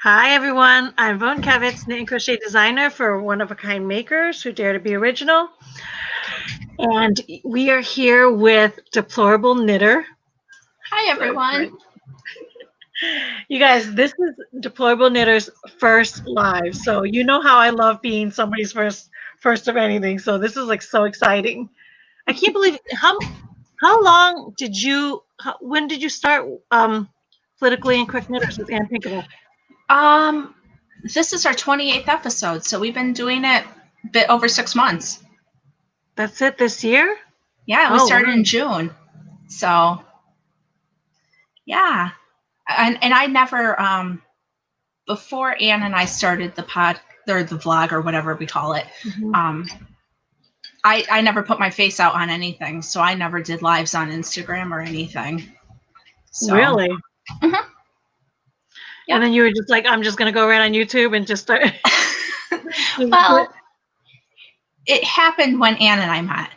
Hi everyone, I'm Von Kevitz, knit and crochet designer for One of a Kind Makers who dare to be original. And we are here with Deplorable Knitter. Hi, everyone. You guys, this is Deplorable Knitter's first live. So you know how I love being somebody's first of anything. So this is like so exciting. I can't believe how long did you when did you start politically incorrect knitters with Ann Pinkable? Um, this is our 28th episode, so we've been doing it a bit over 6 months. That's it this year? Yeah, we Oh started wow. in June. So, yeah. And I never, before Anne and I started the pod, or the vlog, or whatever we call it, Mhm. um, I never put my face out on anything, so I never did lives on Instagram or anything. So, Really? mhm, And yep. then you were just like, I'm just gonna go right on YouTube and just start. Well, it happened when Anne and I met.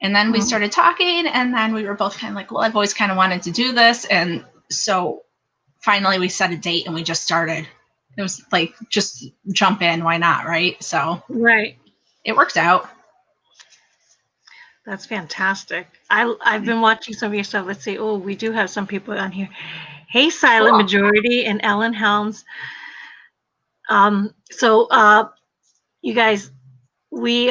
And then we Mhm. started talking, and then we were both kind of like, well, I've always kind of wanted to do this. And so finally we set a date and we just started. It was like, just jump in, why not? Right. So Right. it worked out. That's fantastic. I've been watching some of your stuff. Let's see. Oh, we do have some people on here. Hey, Silent Cool. Majority and Ellen Helms. So you guys, we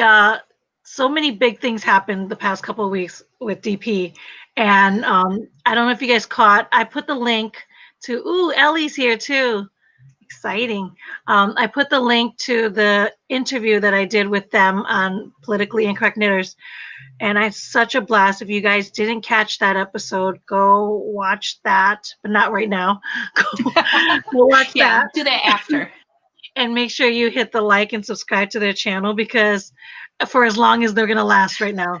so many big things happened the past couple of weeks with DP, and I don't know if you guys caught. I put the link to. Ooh, Ellie's here too. Exciting. I put the link to the interview that I did with them on Politically Incorrect Knitters, and I had such a blast. If you guys didn't catch that episode, go watch that, but not right now. Go watch Yeah, that do that after. and make sure you hit the like and subscribe to their channel because for as long as they're going to last right now.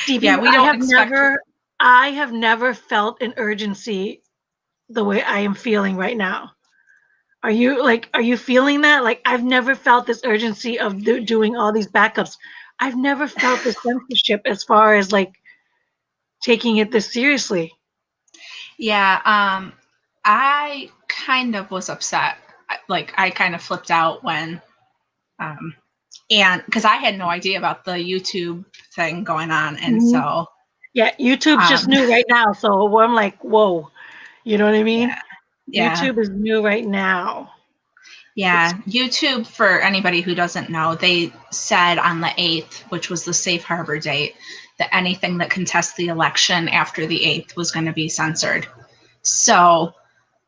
DB, Yeah, we don't expect. I have never felt an urgency the way I am feeling right now. Are you feeling that? Like, I've never felt this urgency of doing all these backups. I've never felt this censorship as far as like taking it this seriously. Yeah, I kind of was upset. Like, I kind of flipped out when, um, and because I had no idea about the YouTube thing going on. And Mhm. so, Yeah, YouTube's just um, new right now, so I'm like, whoa, you know what I mean? yeah, yeah. YouTube is new right now. It's Yeah, YouTube, for anybody who doesn't know, they said on the 8th, which was the safe harbor date, that anything that contests the election after the 8th was going to be censored. So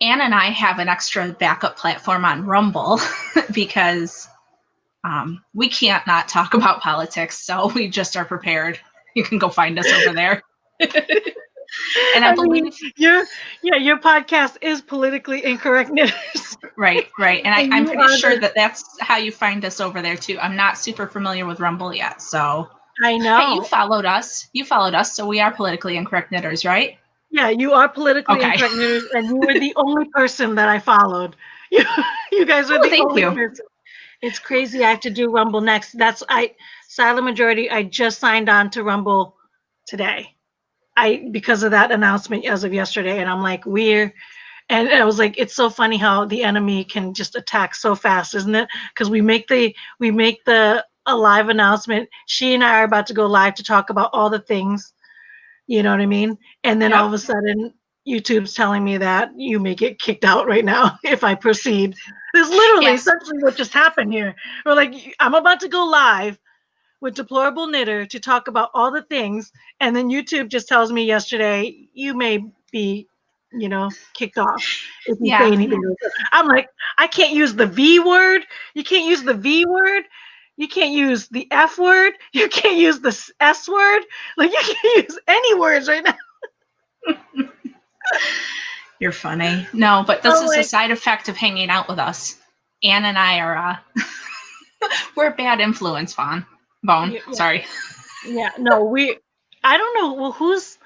Anne and I have an extra backup platform on Rumble because we can't not talk about politics. So we just are prepared. You can go find us over there. And I I mean, believe, your podcast is politically incorrect news. right. And And I'm you pretty are sure the that that's how you find us over there too. I'm not super familiar with Rumble yet. So I hey, you know. followed us. You followed us, so we are politically incorrect knitters, right? Yeah, you are politically Okay. incorrect news, and you were the only person that I followed. You, you guys are Oh, the thank only you. person. It's crazy. I have to do Rumble next. Silent Majority. I just signed on to Rumble today. Because of that announcement as of yesterday, and I'm like, and I was like, it's so funny how the enemy can just attack so fast, isn't it? Because we make the a live announcement. She and I are about to go live to talk about all the things, you know what I mean? And then all Yep. of a sudden, YouTube's telling me that you may get kicked out right now if I proceed. This is literally Yes. essentially what just happened here. We're like, I'm about to go live with Deplorable Knitter to talk about all the things, and then YouTube just tells me yesterday you may be, kicked off if you say Yeah. anything. I'm like, I can't use the V word. You can't use the V word. You can't use the F word. You can't use the S word. Like you can't use any words right now. You're funny. No, but this I'm is a like, side effect of hanging out with us. Anne and I are we're a bad influence, Bone. yeah, yeah, Sorry. yeah. No, I don't know. Well, who's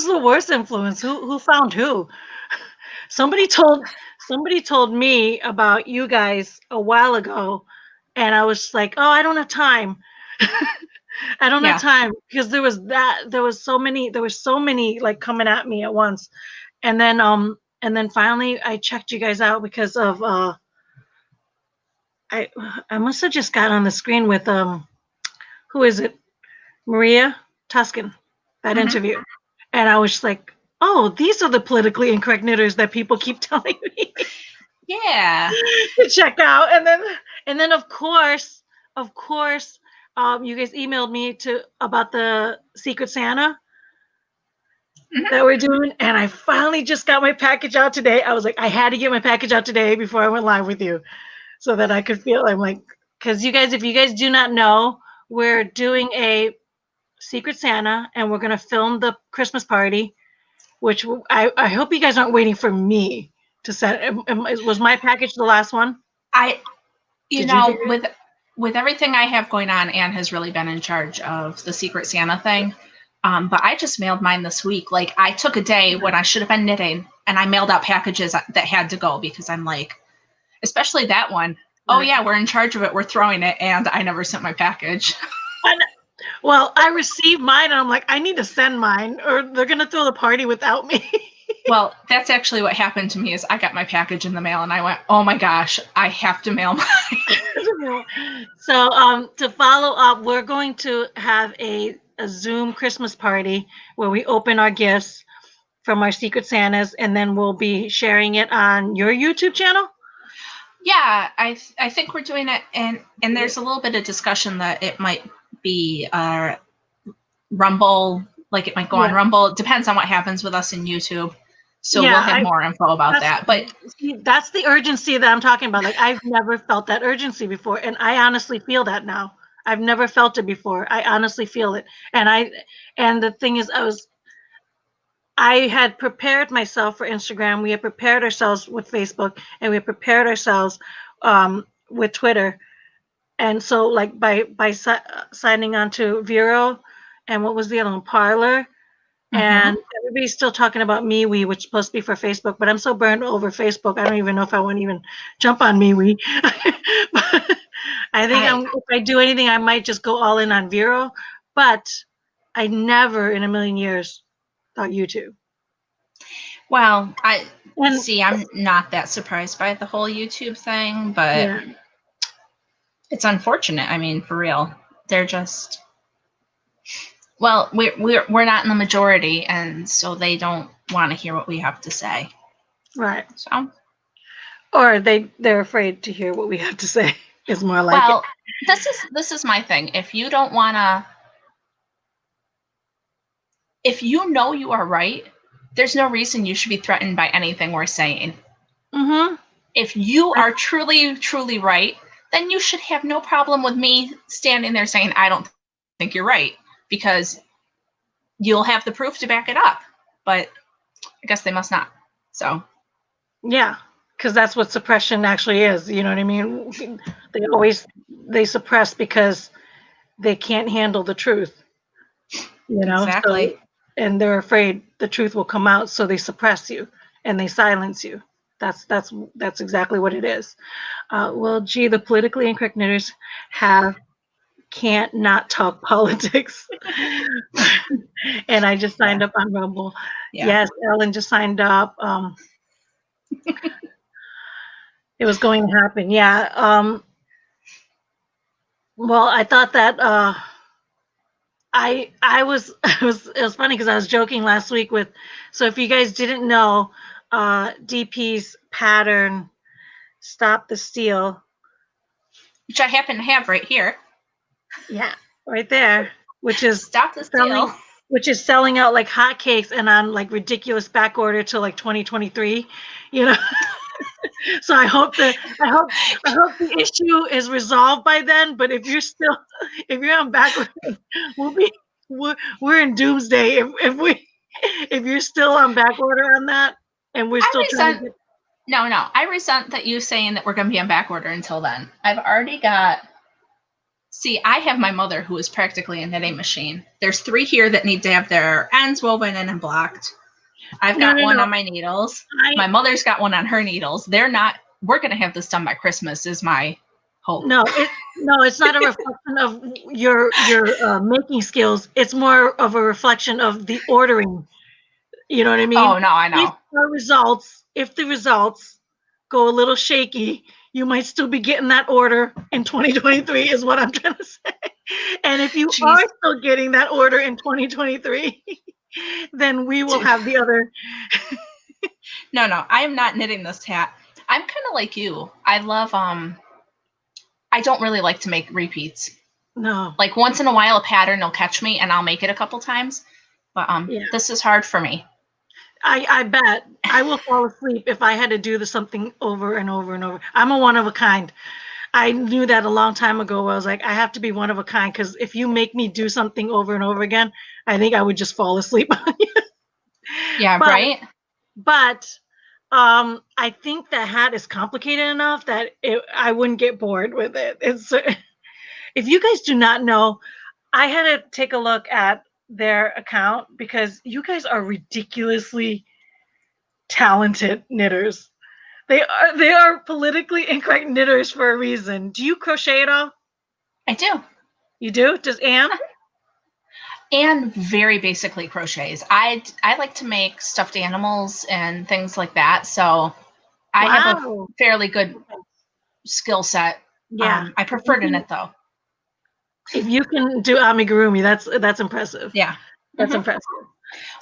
the worst influence? Who found who? Somebody told somebody told me about you guys a while ago, and I was like, "Oh, I don't have time. I don't have Yeah. time," because there was so many like coming at me at once. And then and then finally I checked you guys out because of I must have just got on the screen with who is it? Maria Tuscan, that Mhm. interview. And I was just like, oh, these are the politically incorrect knitters that people keep telling me Yeah. to check out. And then of course, you guys emailed me to about the Secret Santa Mhm. that we're doing, and I finally just got my package out today. I was like, I had to get my package out today before I went live with you, so that I could feel. I'm like, because you guys, if you guys do not know, we're doing a Secret Santa, and we're gonna film the Christmas party. Which I hope you guys aren't waiting for me to send. Was my package the last one? I, Did you get it? with everything I have going on, Anne has really been in charge of the Secret Santa thing. But I just mailed mine this week. Like, I took a day when I should have been knitting, and I mailed out packages that had to go because I'm like, especially that one. Oh Right. yeah, we're in charge of it. We're throwing it, and I never sent my package. Well, I received mine, and I'm like, I need to send mine, or they're gonna throw the party without me. Well, that's actually what happened to me. Is I got my package in the mail, and I went, oh my gosh, I have to mail mine. So, to follow up, we're going to have a Zoom Christmas party where we open our gifts from our Secret Santas, and then we'll be sharing it on your YouTube channel. Yeah, I think we're doing it, and there's a little bit of discussion that it might be Rumble, like it might go on Yeah. Rumble. It depends on what happens with us in YouTube. So Yeah, we'll have more info about that. But that's the urgency that I'm talking about. Like, I've never felt that urgency before, and I honestly feel that now. I've never felt it before. I honestly feel it, and the thing is, I had prepared myself for Instagram. We had prepared ourselves with Facebook, and we had prepared ourselves with Twitter. And so, like, by signing on to Vero, and what was the other one, Parlor. And everybody's still talking about MeWe, which is supposed to be for Facebook, but I'm so burned over Facebook. I don't even know if I want to even jump on MeWe. But I think if I do anything, I might just go all in on Vero. But I never in a million years thought YouTube. well, I And see. I'm not that surprised by the whole YouTube thing, but yeah, it's unfortunate. I mean, for real, they're just. Well, we're not in the majority, and so they don't want to hear what we have to say. right. So, Or they're afraid to hear what we have to say. Is more like well, this is my thing. If you don't want to, if you know you are right, there's no reason you should be threatened by anything we're saying. Mm-hmm. If you are truly, truly right, then you should have no problem with me standing there saying, I don't think you're right, because you'll have the proof to back it up. But I guess they must not. So, Yeah, because that's what suppression actually is. You know what I mean? They suppress because they can't handle the truth. You know, exactly. and they're afraid the truth will come out, so they suppress you and they silence you. That's exactly what it is. Well, gee, the politically incorrect knitters can't not talk politics. And I just signed up on Rumble. Yeah. Yes, Ellen just signed up. It was going to happen. Yeah. Well, I thought that I was it was funny because I was joking last week with, so if you guys didn't know, DP's pattern Stop the Steal. Which I happen to have right here. Yeah, right there, which is Stop the Steal. Which is selling out like hotcakes and on like ridiculous back order till like 2023, you know. So I hope the issue is resolved by then. But if you're on back order, we're in doomsday if you're still on back order on that, and we're still trying to get. No, I resent that you saying that we're going to be on back order until then. I've already got. See, I have my mother who is practically a knitting machine. There's 3 here that need to have their ends woven in and blocked. I've got one on my needles. My mother's got one on her needles. They're not. We're going to have this done by Christmas, is my hope. No, it's not a reflection of your making skills. It's more of a reflection of the ordering. You know what I mean? Oh no, I know. These are results if the results go a little shaky, you might still be getting that order in 2023 is what I'm trying to say. And if you Jeez. are still getting that order in 2023, then we will have the other. No, I am not knitting this hat. I'm kind of like you. I love I don't really like to make repeats. No. Like once in a while a pattern will catch me and I'll make it a couple times. But Yeah. this is hard for me. I bet I will fall asleep if I had to do something over and over and over. I'm a one of a kind. I knew that a long time ago. I was like, I have to be one of a kind because if you make me do something over and over again, I think I would just fall asleep. Yeah, but right? but I think the hat is complicated enough that I wouldn't get bored with it. It's if you guys do not know, I had to take a look at their account because you guys are ridiculously talented knitters. They are politically incorrect knitters for a reason. Do you crochet at all? I do. You do? Does Anne? And very basically crochets. I like to make stuffed animals and things like that. So I have a Wow. fairly good skill set. Yeah. I prefer to knit though. If you can do amigurumi, that's impressive. Yeah. That's Mhm. impressive.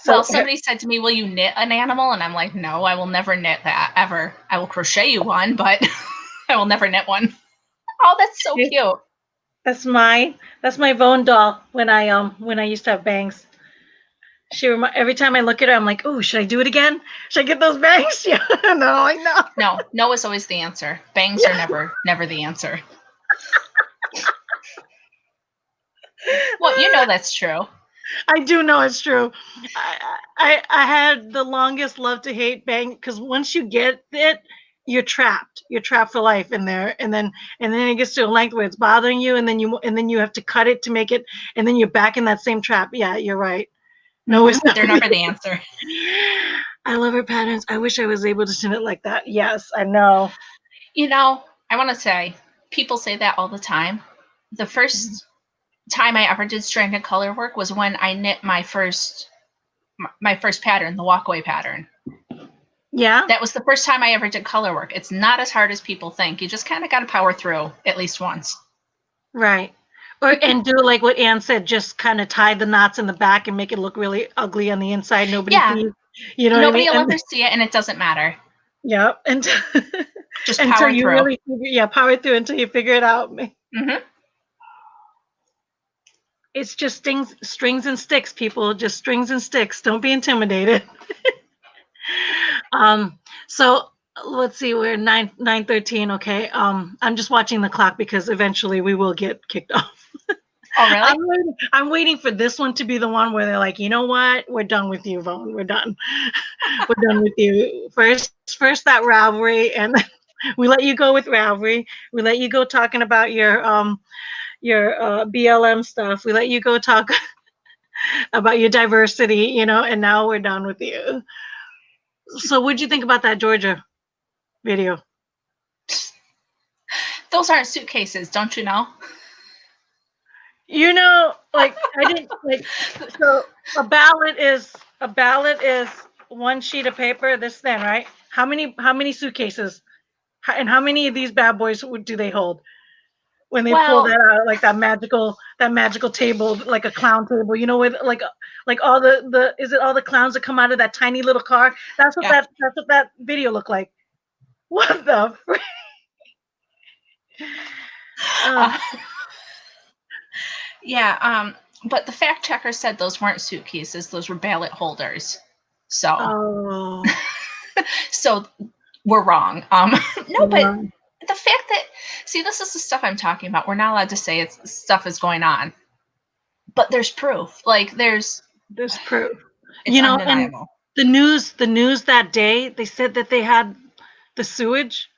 Well, So somebody said to me, "Will you knit an animal?" And I'm like, "No, I will never knit that ever. I will crochet you one, but I will never knit one." Oh, that's so cute. that's my Vone doll when I used to have bangs. Every time I look at her, I'm like, oh, should I do it again? Should I get those bangs? Yeah. No, like no. No is always the answer. Bangs are never the answer. Well, you know that's true. I do know it's true. I had the longest love to hate bang because once you get it, you're trapped. You're trapped for life in there, and then it gets to a length where it's bothering you, and then you have to cut it to make it, and then you're back in that same trap. Yeah, you're right. No, it's not. They're never the answer. I love her patterns. I wish I was able to knit it like that. Yes, I know. You know, I want to say people say that all the time. The first time I ever did stranded color work was when I knit my first pattern, the walkaway pattern. Yeah. That was the first time I ever did color work. It's not as hard as people think. You just kind of got to power through at least once. Right. And do like what Anne said, just kind of tie the knots in the back and make it look really ugly on the inside. Nobody sees. You know Nobody what I will mean? ever see it, and it doesn't matter. Yeah. Just until power you through. really power through until you figure it out. Mm-hmm. It's just strings and sticks, people. Just strings and sticks. Don't be intimidated. So let's see, we're 9:13. Okay. I'm just watching the clock because eventually we will get kicked off. Oh, really? I'm waiting for this one to be the one where they're like, you know what? We're done with you, Vaughn. We're done. We're done with you. First that Ravelry, and we let you go with Ravelry. We let you go talking about your BLM stuff. We let you go talk about your diversity, and now we're done with you. So what'd you think about that Georgia video? Those aren't suitcases, don't you know? Like I didn't like. So a ballot is one sheet of paper this thin, right? How many suitcases, and how many of these bad boys do they hold when they pull that out, like that magical table, like a clown table? You know, with like all the is it all the clowns that come out of that tiny little car? That's what that video looked like. What the? Yeah, but the fact checker said those weren't suitcases; those were ballot holders. So, so we're wrong. No, but the fact that this is the stuff I'm talking about. We're not allowed to say stuff is going on, but there's proof. Like there's proof. It's undeniable. And the news that day, they said that they had the sewage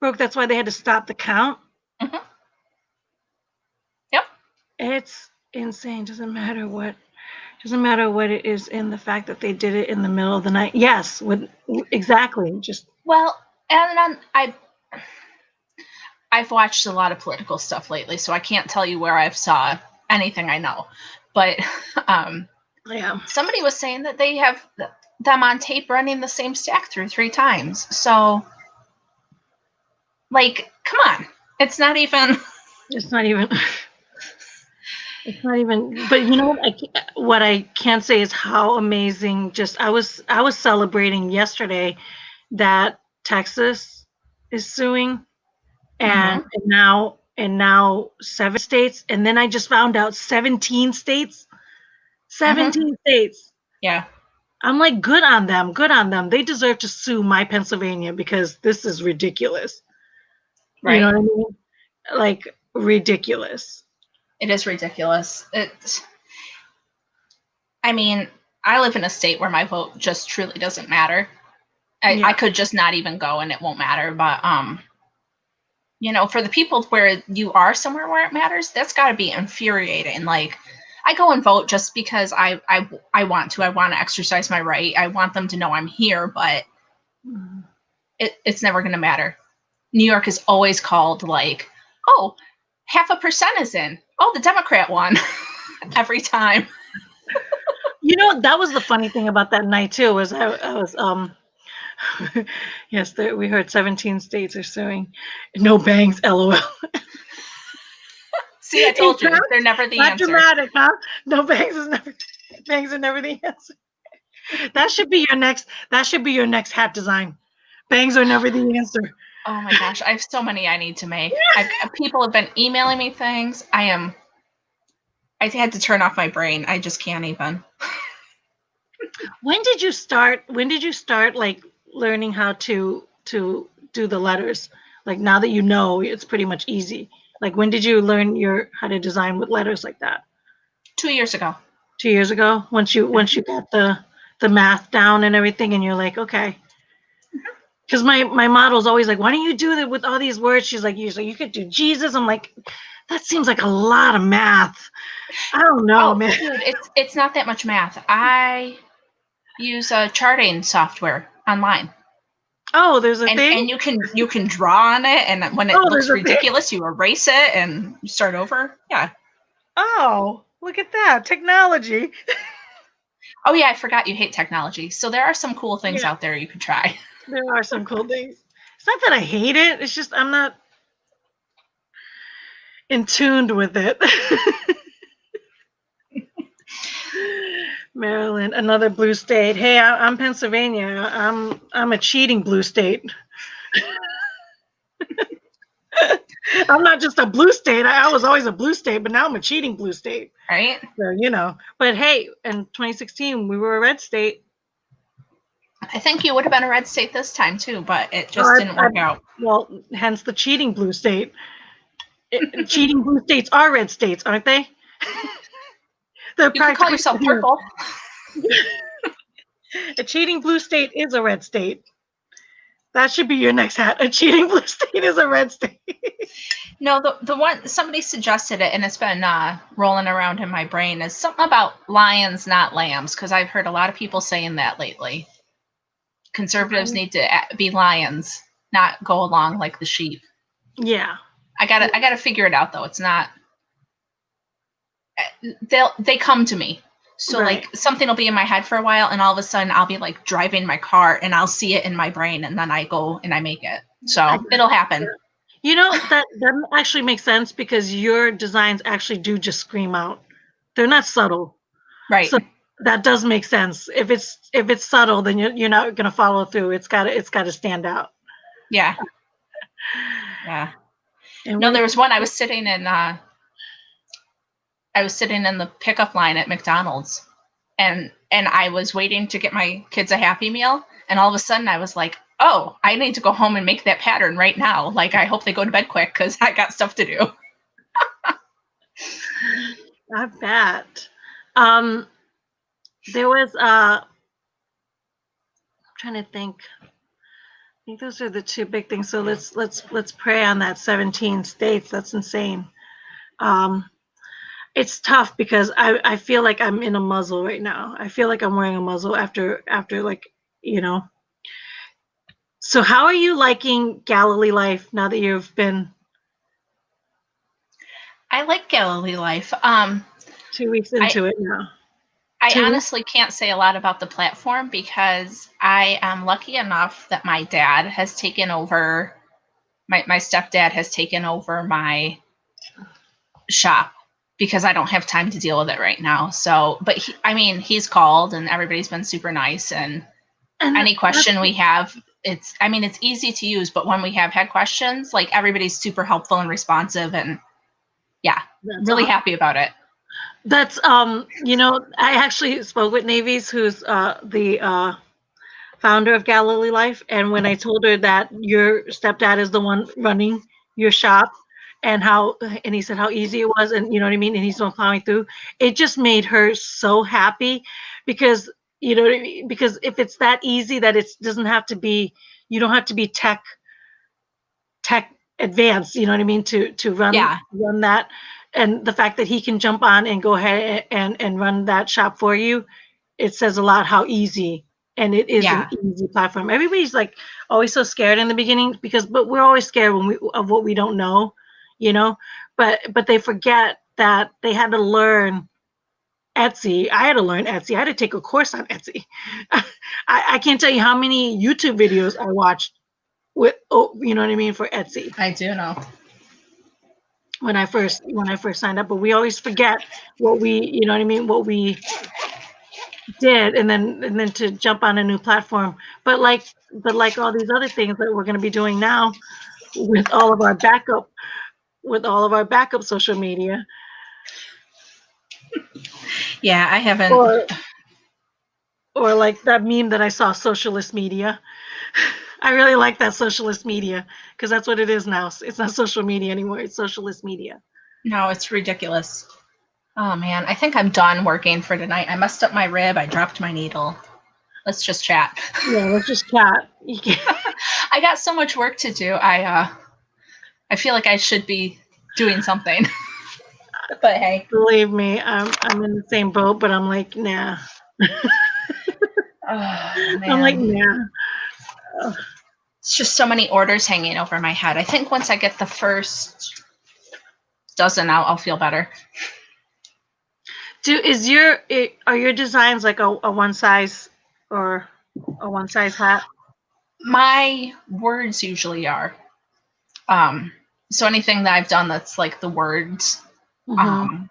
broke. That's why they had to stop the count. Mm-hmm. Yep. It's insane. Doesn't matter what it is, in the fact that they did it in the middle of the night. Yes, exactly. Just and I've watched a lot of political stuff lately, so I can't tell you where I've saw anything I know. But somebody was saying that they have them on tape running the same stack through 3 times. So, like, come on. It's not even. It's not even. It's not even. But you know what I can't say is how amazing. Just I was celebrating yesterday that Texas is suing, and Mhm. now 7 states, and then I just found out 17 states. Mhm. 17 states. Yeah. I'm like, good on them. Good on them. They deserve to sue my Pennsylvania because this is ridiculous. You know Right. what I mean? Like ridiculous. It is ridiculous. I mean, I live in a state where my vote just truly doesn't matter. I Yeah. could just not even go and it won't matter. But for the people where you are somewhere where it matters, that's got to be infuriating. Like, I go and vote just because I want to. I want to exercise my right. I want them to know I'm here, but Mhm. it's never going to matter. New York is always called like, oh, 0.5% is in. Oh, the Democrat won every time. You know, that was the funny thing about that night too, was I was yes, we heard 17 states are suing. No bangs, LOL. See, I In told you, they're caps, never the not answer. dramatic, huh? No bangs is never bangs are never the answer. That should be your next hat design. Bangs are never the answer. Oh my gosh, I have so many I need to make. People have been emailing me things. I had to turn off my brain. I just can't even. When did you start like learning how to do the letters? Like now that you know it's pretty much easy. Like when did you learn your how to design with letters like that? 2 years ago. 2 years ago? Once you got the math down and everything and you're like, okay. Because my model's always like, why don't you do that with all these words? She's like, you could do Jesus. I'm like, that seems like a lot of math. I don't know, Oh, man. dude, it's not that much math. I use a charting software online. Oh, there's a And thing? you can draw on it, and when it Oh, there's looks a thing. ridiculous, you erase it and you start over. Yeah. Oh, look at that. Technology. Oh yeah, I forgot you hate technology. So there are some cool things Yeah, out there you could try. there are some cool things. It's not that I hate it. It's just I'm not in tuned with it. Maryland, another blue state. Hey, I'm Pennsylvania. I'm a cheating blue state. I'm not just a blue state. I was always a blue state, but now I'm a cheating blue state. Right? So But hey, in 2016 we were a red state. I think you would have been a red state this time too, but it Oh, just didn't work out. well, hence the cheating blue state. Cheating blue states are red states, aren't they? They're You could call practically yourself purple. a cheating blue state is a red state. That should be your next hat. A cheating blue state is a red state. No, the one somebody suggested it, and it's been rolling around in my brain is something about lions, not lambs, because I've heard a lot of people saying that lately. Conservatives need to be lions, not go along like the sheep. Yeah. I gotta figure it out though. It's not. They come to me. So Right. like something will be in my head for a while, and all of a sudden I'll be like driving my car, and I'll see it in my brain, and then I go and I make it. I So got it'll you. happen. You know that actually makes sense because your designs actually do just scream out. They're not subtle. Right. So that does make sense. If it's subtle, then you're not going to follow through. It's got to stand out. Yeah. Yeah. And No, where there was one. I was sitting in the pickup line at McDonald's, and I was waiting to get my kids a Happy Meal, and all of a sudden I was like, "Oh, I need to go home and make that pattern right now. Like, I hope they go to bed quick because I got stuff to do." I bet. Um, there was I'm trying to think. I think those are the two big things. So let's pray on that 17 states. That's insane. Um, it's tough because I feel like I'm in a muzzle right now. I feel like I'm wearing a muzzle after like you know. So how are you liking Galilee life now that you've been I like Galilee life. 2 weeks I into it now? I too. honestly can't say a lot about the platform because I am lucky enough that my dad has taken over, my stepdad has taken over my shop because I don't have time to deal with it right now. So, but he's called and everybody's been super nice. And And any that's, question we have, it's easy to use, but when we have had questions, like everybody's super helpful and responsive. And yeah, that's really awesome. happy about it. That's I actually spoke with Navies, who's the founder of Galilee Life, and when I told her that your stepdad is the one running your shop, and he said how easy it was, and you know what I mean, and he's the one plowing through, it just made her so happy because you know what I mean? Because if it's that easy that it doesn't have to be, you don't have to be tech advanced, you know what I mean, to Yeah. run that. And the fact that he can jump on and go ahead and run that shop for you, it says a lot how easy, and it is an Yeah. easy platform. Everybody's like always so scared in the beginning but we're always scared of what we don't know, you know. But they forget that they had to learn Etsy. I had to learn Etsy. I had to take a course on Etsy. I can't tell you how many YouTube videos I watched you know what I mean, for Etsy I do know. when I first signed up. But we always forget what we, you know what I mean, what we did, and then to jump on a new platform. But like all these other things that we're going to be doing now with all of our backup social media, Yeah, I haven't. or or like that meme that I saw, socialist media. I really like that, socialist media, because that's what it is now. It's not social media anymore, it's socialist media. No, it's ridiculous. Oh man, I think I'm done working for tonight. I messed up my rib. I dropped my needle. Let's just chat. Yeah, let's just chat. I got so much work to do. I feel like I should be doing something. But hey. Believe me, I'm in the same boat, but I'm like, nah. Oh I'm like, man. nah. It's just so many orders hanging over my head. I think once I get the first dozen out, I'll feel better. Are your designs like a one size or a one size hat? My words usually are. So anything that I've done that's like the words Mm-hmm. um,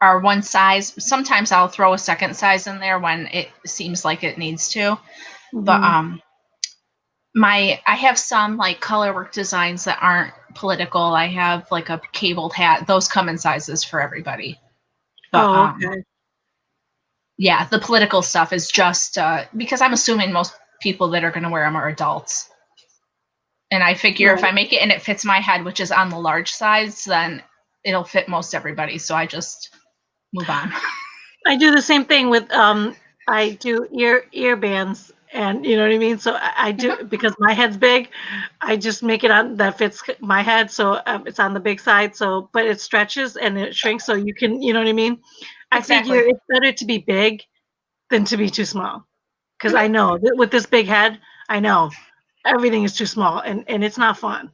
are one size. Sometimes I'll throw a second size in there when it seems like it needs to. But Mm-hmm. I have some like color work designs that aren't political. I have like a cabled hat. Those come in sizes for everybody. But Oh, okay. yeah, the political stuff is just because I'm assuming most people that are going to wear them are adults. And I figure if Right. I make it and it fits my head, which is on the large size, then it'll fit most everybody. So I just move on. I do the same thing with I do ear bands, and you know what I mean. So I do, Mhm. because my head's big. I just make it on that fits my head, so it's on the big side. So, but it stretches and it shrinks, so you can, you know what I mean. I figure Exactly. it's better to be big than to be too small, because Mhm. I know that with this big head, I know everything is too small, and it's not fun.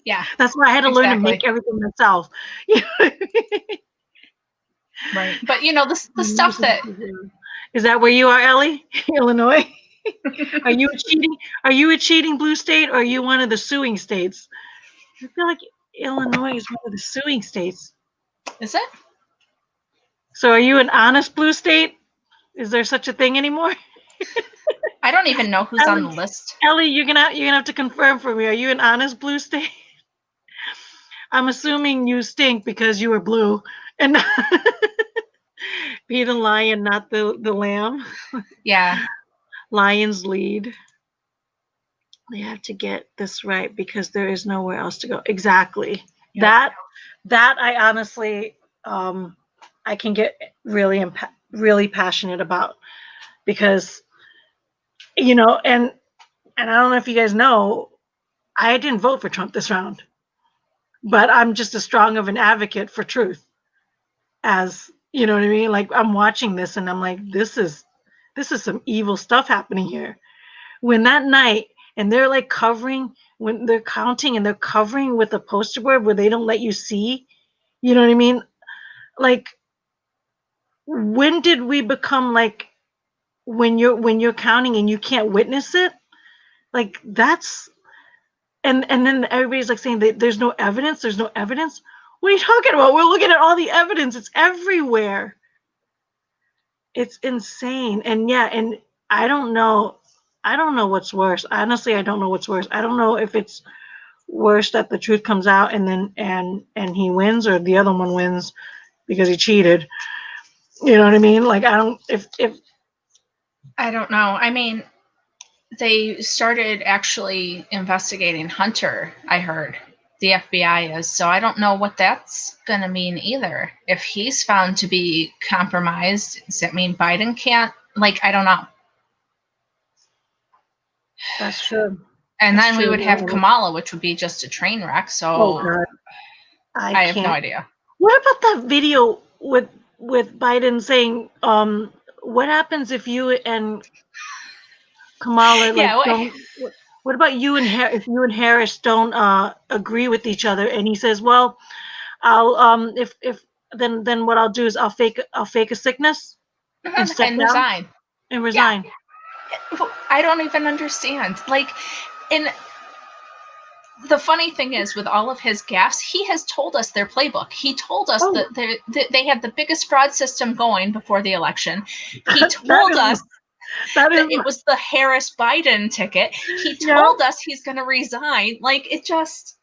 Yeah, That's why I had to learn to make exactly. everything myself. Right. But you know, the stuff that Is that where you are, Ellie? Illinois? Are you a cheating? Are you a cheating blue state, or are you one of the suing states? I feel like Illinois is one of the suing states. is it? So are you an honest blue state? Is there such a thing anymore? I don't even know who's on Ellie, the list. Ellie, you're gonna have to confirm for me. Are you an honest blue state? I'm assuming you stink because you were blue and be the lion, not the lamb. Yeah. Lions lead. They have to get this right because there is nowhere else to go. Exactly. Yep. That I honestly, I can get really passionate about, because and I don't know if you guys know, I didn't vote for Trump this round, but I'm just as strong of an advocate for truth, as you know what I mean. Like, I'm watching this and I'm like, this is some evil stuff happening here. When that night, and they're like covering, when they're counting and they're covering with a poster board where they don't let you see, you know what I mean? Like, when did we become like when you're counting and you can't witness it? Like that's and then everybody's like saying that there's no evidence, there's no evidence. What are you talking about? We're looking at all the evidence. It's everywhere. It's insane. And yeah, and I don't know. I don't know what's worse. Honestly, I don't know what's worse. I don't know if it's worse that the truth comes out and then and he wins, or the other one wins because he cheated. You know what I mean? Like I don't if I don't know. I mean, they started actually investigating Hunter, I heard. The FBI is. So I don't know what that's going to mean either. If he's found to be compromised, does that mean Biden can't? Like, I don't know. that's true. And That's then we would have true. Kamala, which would be just a train wreck. Oh So God, I I have no can't. idea. What about that video with Biden saying, what happens if you and Kamala like Yeah. What? don't? What about you and if you and Harris don't agree with each other? And he says, well, I'll if then what I'll do is I'll fake a sickness and step And down resign. and Yeah. resign. I don't even understand. Like, in the funny thing is, with all of his gaffes, he has told us their playbook. He told us Oh, that they had the biggest fraud system going before the election. He that told is us that is that it was the Harris Biden ticket. He yeah. told us he's going to resign. Like, it just.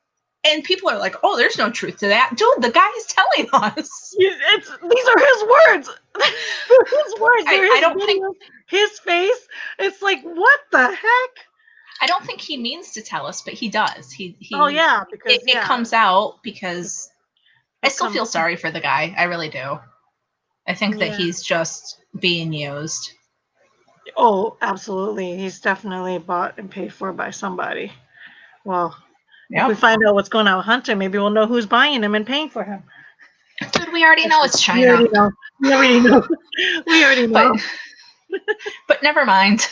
And people are like, oh, there's no truth to that. Dude, the guy is telling us. It's these are his words. They're his words. They're his I don't think. video, his face. It's like what the heck? I don't think he means to tell us, but he does. Oh yeah, because It comes out because I it still comes feel sorry for the guy. I really do. I think that yeah. he's just being used. Oh, absolutely. He's definitely bought and paid for by somebody. Well, if we Yep. find out what's going on with Hunter, maybe we'll know who's buying him and paying for him. Dude, we already know it's We already China. know. We already know. We already know. But never mind.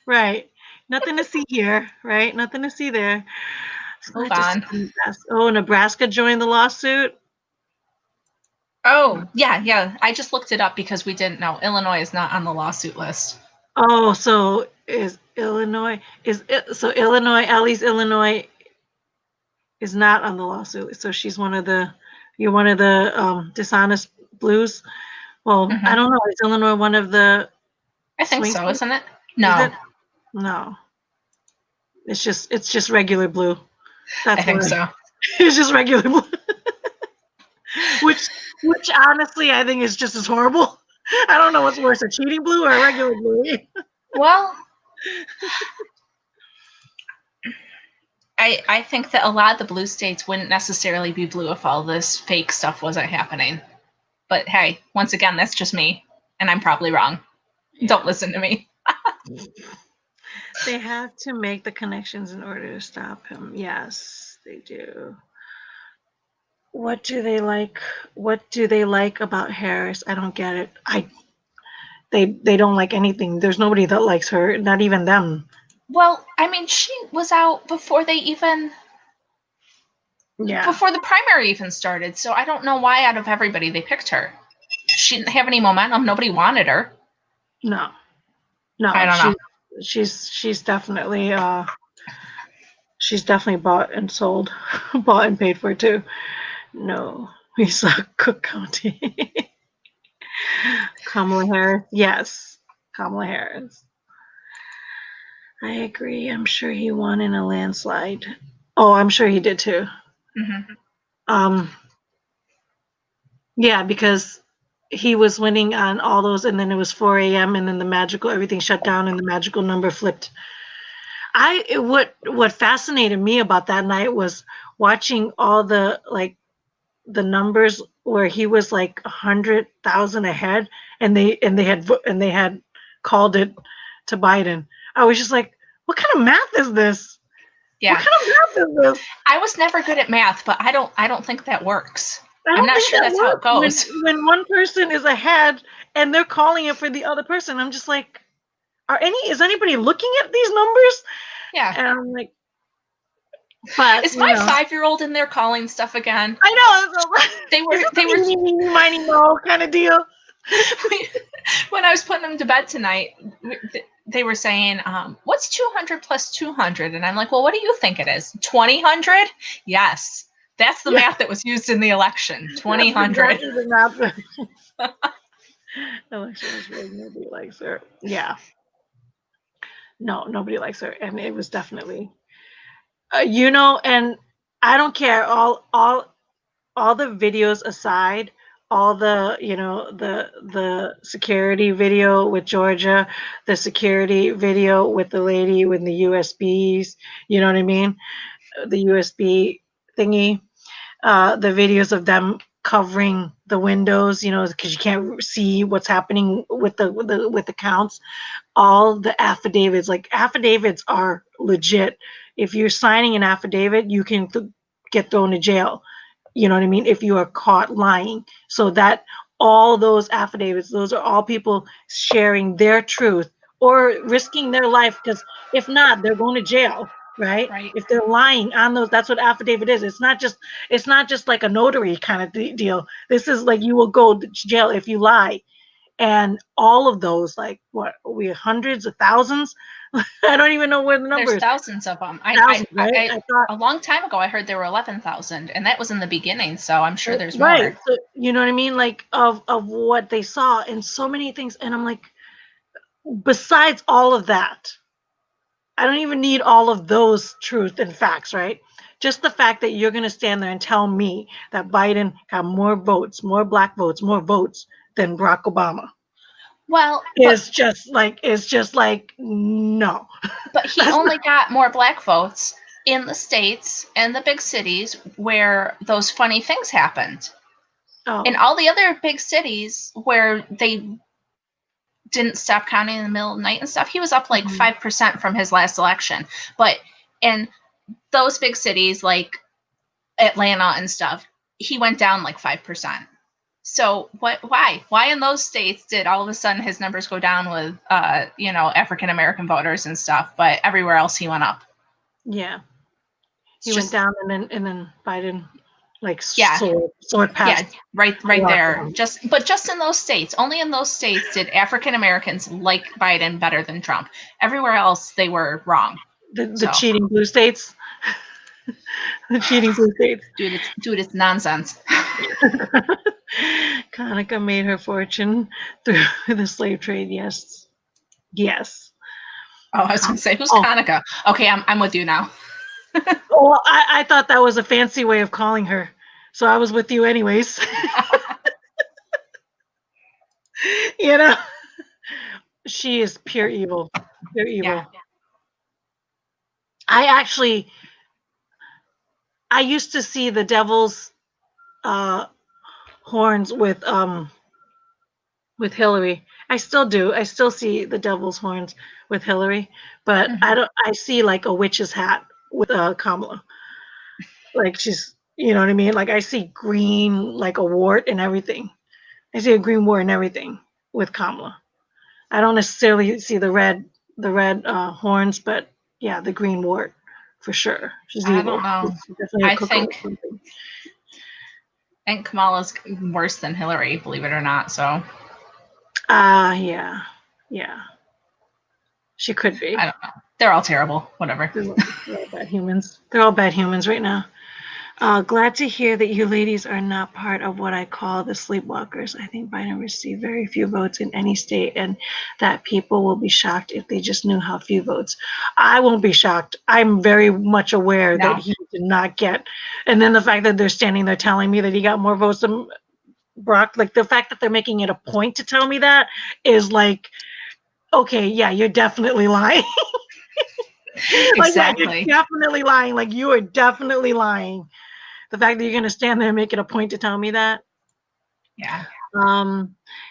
Right. Nothing to see here, right? Nothing to see there. So Move I just on. oh, Nebraska joined the lawsuit. Oh, yeah. I just looked it up because we didn't know. Illinois is not on the lawsuit list. Oh, so Ellie's Illinois is not on the lawsuit. So you're one of the dishonest blues. Well, I don't know. Is Illinois one of the I think swing so, states? isn't it? Is No. it? No. It's just regular blue. That's I think what so. it's just regular blue. which honestly I think is just as horrible. I don't know what's worse, a cheating blue or a regular blue. Well, I think that a lot of the blue states wouldn't necessarily be blue if all this fake stuff wasn't happening. But hey, once again, that's just me, and I'm probably wrong. Don't listen to me. They have to make the connections in order to stop him. Yes, they do. What do they like? What do they like about Harris? I don't get it. They don't like anything. There's nobody that likes her, not even them. Well, I mean, she was out before Yeah. before the primary even started, so I don't know why out of everybody they picked her. She didn't have any momentum. Nobody wanted her. No. I don't know. She's definitely bought and sold, bought and paid for too. No, we saw Cook County. Kamala Harris. Yes, Kamala Harris. I agree. I'm sure he won in a landslide. Oh, I'm sure he did too. Yeah, because he was winning on all those, and then it was 4 a.m. and then everything shut down, and the magical number flipped. What fascinated me about that night was watching all the numbers where he was like 100,000 ahead, and they had called it to Biden. I was just like, what kind of math is this? Yeah. What kind of math is this? I was never good at math, but I don't think that works. I'm not think sure that that's how it works. goes. When one person is ahead and they're calling it for the other person, I'm just like, is anybody looking at these numbers? Yeah. And I'm like, but is my 5-year-old in there calling stuff again? I know. They were mining mo kind of deal. When I was putting them to bed tonight, they were saying, what's 200 plus 200? And I'm like, well, what do you think it is? 2000? Yes. That's the math that was used in the election. 2000. Exactly the math. Election was rigged. Nobody likes her. Yeah. No, nobody likes her. And it was definitely, and I don't care. All the videos aside, all the the security video with Georgia, the security video with the lady with the USBs, you know what I mean, the USB thingy, the videos of them covering the windows, because you can't see what's happening with the counts. All the affidavits, like affidavits are legit. If you're signing an affidavit, you can get thrown to jail, you know what I mean, if you are caught lying. So that all those affidavits, those are all people sharing their truth or risking their life, because if not, they're going to jail, right? Right. If they're lying on those, that's what affidavit is. It's not just like a notary kind of deal. This is like, you will go to jail if you lie. And all of those, like, what are we, hundreds of thousands? I don't even know where the number There's is. thousands of them. Thousands, right? I thought, A long time ago, I heard there were 11,000, and that was in the beginning. So I'm sure there's right. more. So, you know what I mean? Like, of what they saw and so many things. And I'm like, besides all of that, I don't even need all of those truth and facts, right? Just the fact that you're going to stand there and tell me that Biden got more votes, more black votes, more votes than Barack Obama. Well, It's just like, no. but he only got more black votes in the states and the big cities where those funny things happened. Oh. In all the other big cities where they didn't stop counting in the middle of the night and stuff, he was up like 5% from his last election. But in those big cities like Atlanta and stuff, he went down like 5%. So why in those states did all of a sudden his numbers go down with African American voters and stuff, but everywhere else he went up? Yeah, he went down, and then Biden soared past. Yeah, right there. Just in those states, only in those states did African Americans like Biden better than Trump. Everywhere else they were wrong. The cheating blue states. The cheating blue states. Dude, it's nonsense. Kanika made her fortune through the slave trade. Yes. Oh, I was going to say, who's Kanika? Okay, I'm with you now. Well, I thought that was a fancy way of calling her, so I was with you anyways. She is pure evil. Pure evil. Yeah. I used to see the devil's horns with Hillary. I still do. I still see the devil's horns with Hillary, but I see like a witch's hat with Kamala. Like, she's, you know what I mean? Like, I see green, like a wart and everything. I see a green wart and everything with Kamala. I don't necessarily see the red horns, but yeah, the green wart for sure. She's evil. I don't know. I think Kamala's worse than Hillary, believe it or not. So. Yeah. She could be. I don't know. They're all terrible. Whatever. They're all bad humans. They're all bad humans right now. Glad to hear that you ladies are not part of what I call the sleepwalkers. I think Biden received very few votes in any state, and that people will be shocked if they just knew how few votes. I won't be shocked. I'm very much aware that he did not get. And then the fact that they're standing there telling me that he got more votes than Brock, like the fact that they're making it a point to tell me that is like, okay, yeah, you're definitely lying. Exactly. Like, you're definitely lying. Like, you are definitely lying. The fact that you're going to stand there and make it a point to tell me that. Yeah.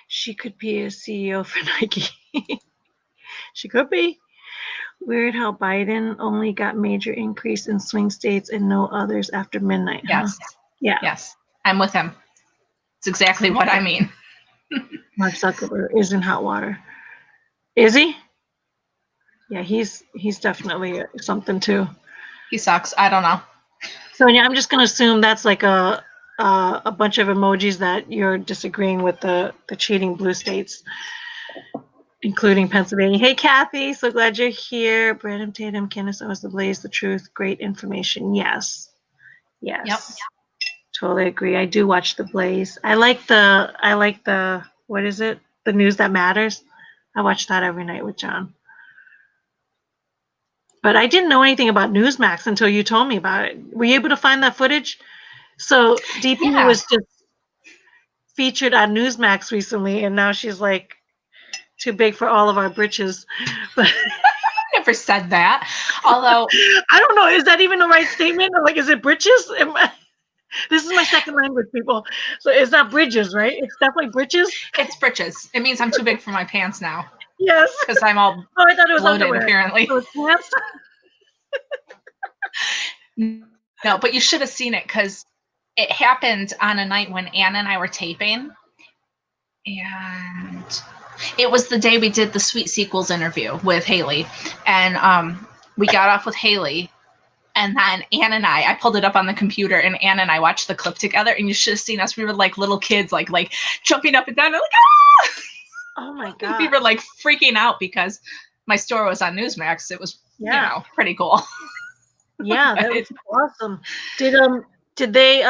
She could be a CEO for Nike. She could be. Weird how Biden only got major increase in swing states and no others after midnight. Yes. Huh? Yeah. Yes. I'm with him. It's exactly what I mean. Mark Zuckerberg is in hot water. Is he? Yeah, he's definitely something too. He sucks. I don't know. So yeah, I'm just gonna assume that's like a a bunch of emojis that you're disagreeing with the cheating blue states, including Pennsylvania. Hey, Kathy, so glad you're here. Brandon Tatum, Candace Owens, The Blaze, The Truth, great information. Yes, Yep. yes, totally agree. I do watch The Blaze. I like the what is it? The News That Matters. I watch that every night with John. But I didn't know anything about Newsmax until you told me about it. Were you able to find that footage? So DP Yeah. was just featured on Newsmax recently, and now she's like too big for all of our britches. But I never said that. Although I don't know, is that even the right statement? Like, is it britches? This is my second language, people. So it's not bridges, right? It's definitely britches. it's britches. It means I'm too big for my pants now Yes. because I'm all Oh, I thought it was bloated underwear. apparently. So it's pants. No, but you should have seen it because it happened on a night when Anna and I were taping. And it was the day we did the Sweet Sequels interview with Haley. And we got off with Haley. And then Anna and I pulled it up on the computer, and Anna and I watched the clip together. And you should have seen us. We were like little kids, like jumping up and down, and like, ah! Oh my god. We were like freaking out because my store was on Newsmax. It was, pretty cool. Yeah, that was awesome. Did they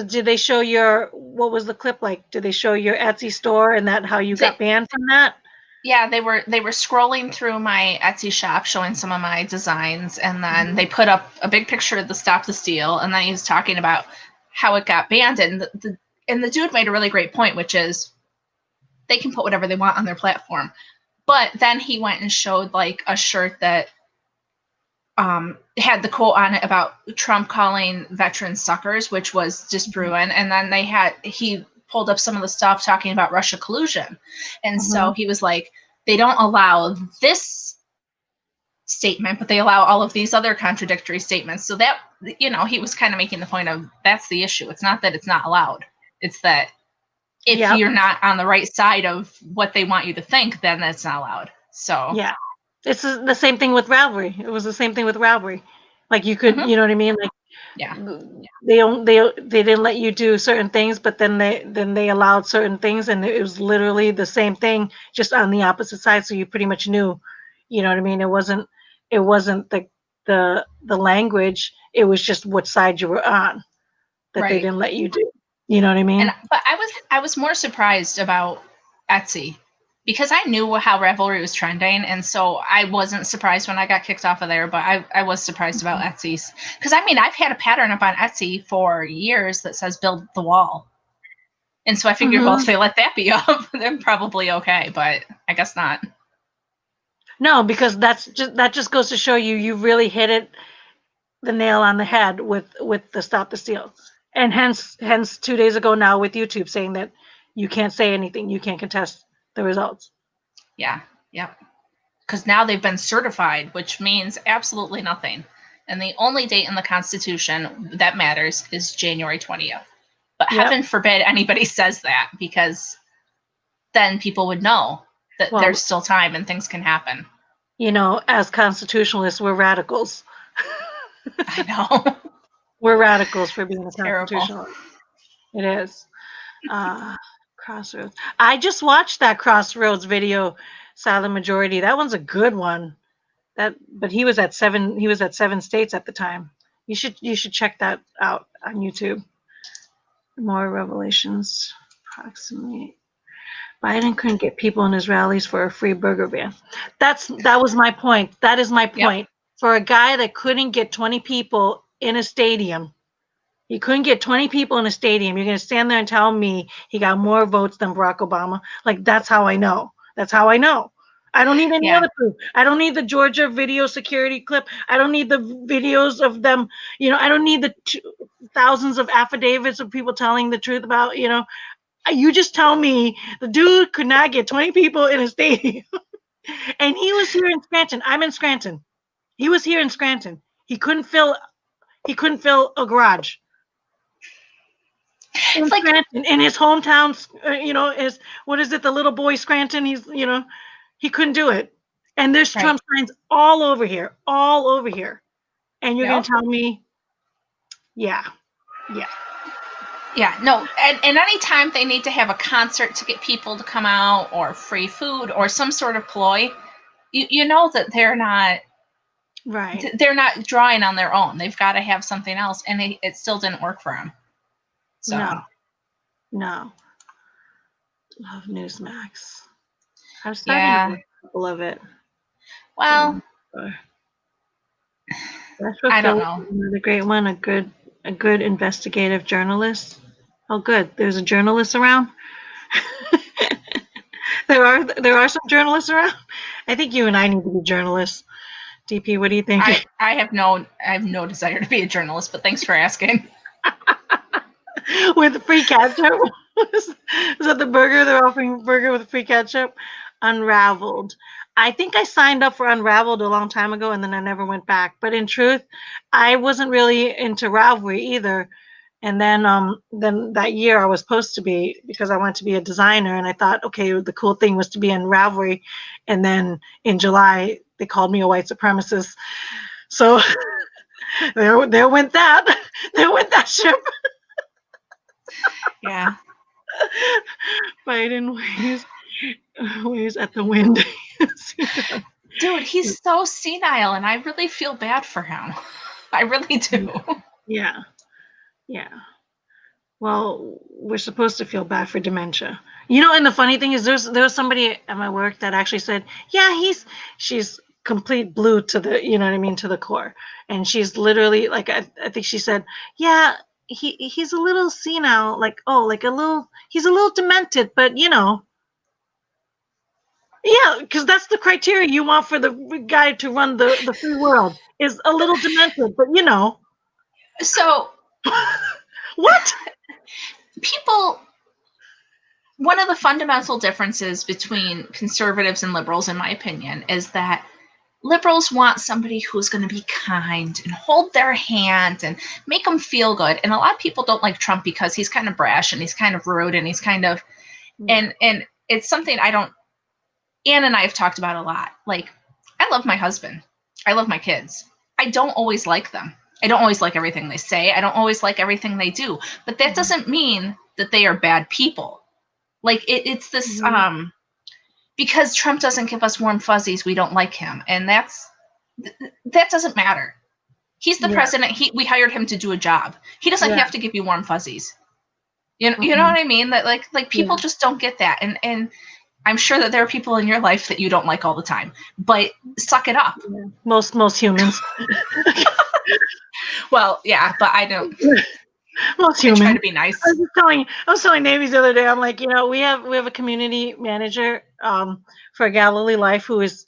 did they show what was the clip like? Did they show your Etsy store and that how you got banned from that? Yeah, they were scrolling through my Etsy shop showing some of my designs, and then they put up a big picture of the Stop the Steal, and then he was talking about how it got banned, and the dude made a really great point, which is they can put whatever they want on their platform. But then he went and showed like a shirt that had the quote on it about Trump calling veterans suckers, which was disproven. And then he pulled up some of the stuff talking about Russia collusion. And so he was like, they don't allow this statement, but they allow all of these other contradictory statements. So that, he was kind of making the point of that's the issue. It's not that it's not allowed. It's that if you're not on the right side of what they want you to think, then that's not allowed. So yeah. It's the same thing with Ravelry. It was the same thing with Ravelry. Like you could, you know what I mean? Like they didn't let you do certain things, but then they allowed certain things, and it was literally the same thing, just on the opposite side. So you pretty much knew, you know what I mean? It wasn't the language. It was just what side you were on that they didn't let you do. You know what I mean? But I was more surprised about Etsy, because I knew how Ravelry was trending, and so I wasn't surprised when I got kicked off of there, but I was surprised about Etsy's. Because, I've had a pattern up on Etsy for years that says build the wall. And so I figured, well, if they let that be up, then probably okay, but I guess not. No, because that just goes to show you really hit the nail on the head with the Stop the Steal. And hence 2 days ago now with YouTube saying that you can't say anything, you can't contest the results. Yeah, yep. Because now they've been certified, which means absolutely nothing. And the only date in the Constitution that matters is January 20th. But heaven forbid anybody says that, because then people would know that there's still time and things can happen. As constitutionalists, we're radicals. I know. We're radicals for being a Terrible. constitutionalist. It is. Crossroads. I just watched that Crossroads video, Silent Majority. That one's a good one. But he was at 7 states at the time. You should check that out on YouTube. More revelations. Approximately. Biden couldn't get people in his rallies for a free burger ban. That was my point. That is my point. Yep. For a guy that couldn't get 20 people in a stadium, he couldn't get 20 people in a stadium. You're going to stand there and tell me he got more votes than Barack Obama? Like, that's how I know. That's how I know. I don't need any other proof. I don't need the Georgia video security clip. I don't need the videos of them. I don't need the thousands of affidavits of people telling the truth about, you just tell me the dude could not get 20 people in a stadium. And he was here in Scranton. I'm in Scranton. He was here in Scranton. He couldn't fill a garage. In Scranton, in his hometown, the little boy Scranton, he couldn't do it. And there's Trump signs all over here. And you're going to tell me, yeah. Yeah. Yeah, no, and anytime they need to have a concert to get people to come out or free food or some sort of ploy, you know that Right. they're not drawing on their own. They've got to have something else, and it still didn't work for them. So No. Love Newsmax. I'm starting to yeah, watch a couple of it. well, Joshua I don't Phillips know. is another great one. A good investigative journalist. Oh, good. There's a journalist around. there are some journalists around. I think you and I need to be journalists. DP, what do you think? I have no desire to be a journalist, but thanks for asking. With free ketchup? Is that the burger? They're offering burger with free ketchup? Unraveled. I think I signed up for Unraveled a long time ago and then I never went back. But in truth, I wasn't really into Ravelry either. And then that year I was supposed to be because I wanted to be a designer and I thought, okay, the cool thing was to be in Ravelry. And then in July they called me a white supremacist. So there went that. There went that ship. Yeah. Biden waves at the wind. Dude, he's so senile, and I really feel bad for him. I really do. Yeah. Yeah. Well, we're supposed to feel bad for dementia. And the funny thing is there was somebody at my work that actually said, yeah, she's complete blue to the, you know what I mean, to the core. And she's literally like, I think she said, yeah, he's a little senile, like, oh, like he's a little demented, but yeah, because that's the criteria you want for the guy to run the free world is a little demented, but So what? people, one of the fundamental differences between conservatives and liberals, in my opinion, is that liberals want somebody who's going to be kind and hold their hand and make them feel good. And a lot of people don't like Trump because he's kind of brash and he's kind of rude and he's kind of and it's something Ann and I have talked about a lot. Like, I love my husband. I love my kids. I don't always like them. I don't always like everything they say. I don't always like everything they do. But that doesn't mean that they are bad people. Like it's this because Trump doesn't give us warm fuzzies, we don't like him. And that doesn't matter. He's the president. We hired him to do a job. He doesn't have to give you warm fuzzies. You know what I mean? That like people just don't get that. And I'm sure that there are people in your life that you don't like all the time, but suck it up. Yeah. Most humans. Well, yeah, but I don't. Most I humans. try to be nice. I was telling Navies the other day. I'm like, we have a community manager for Galilee Life who is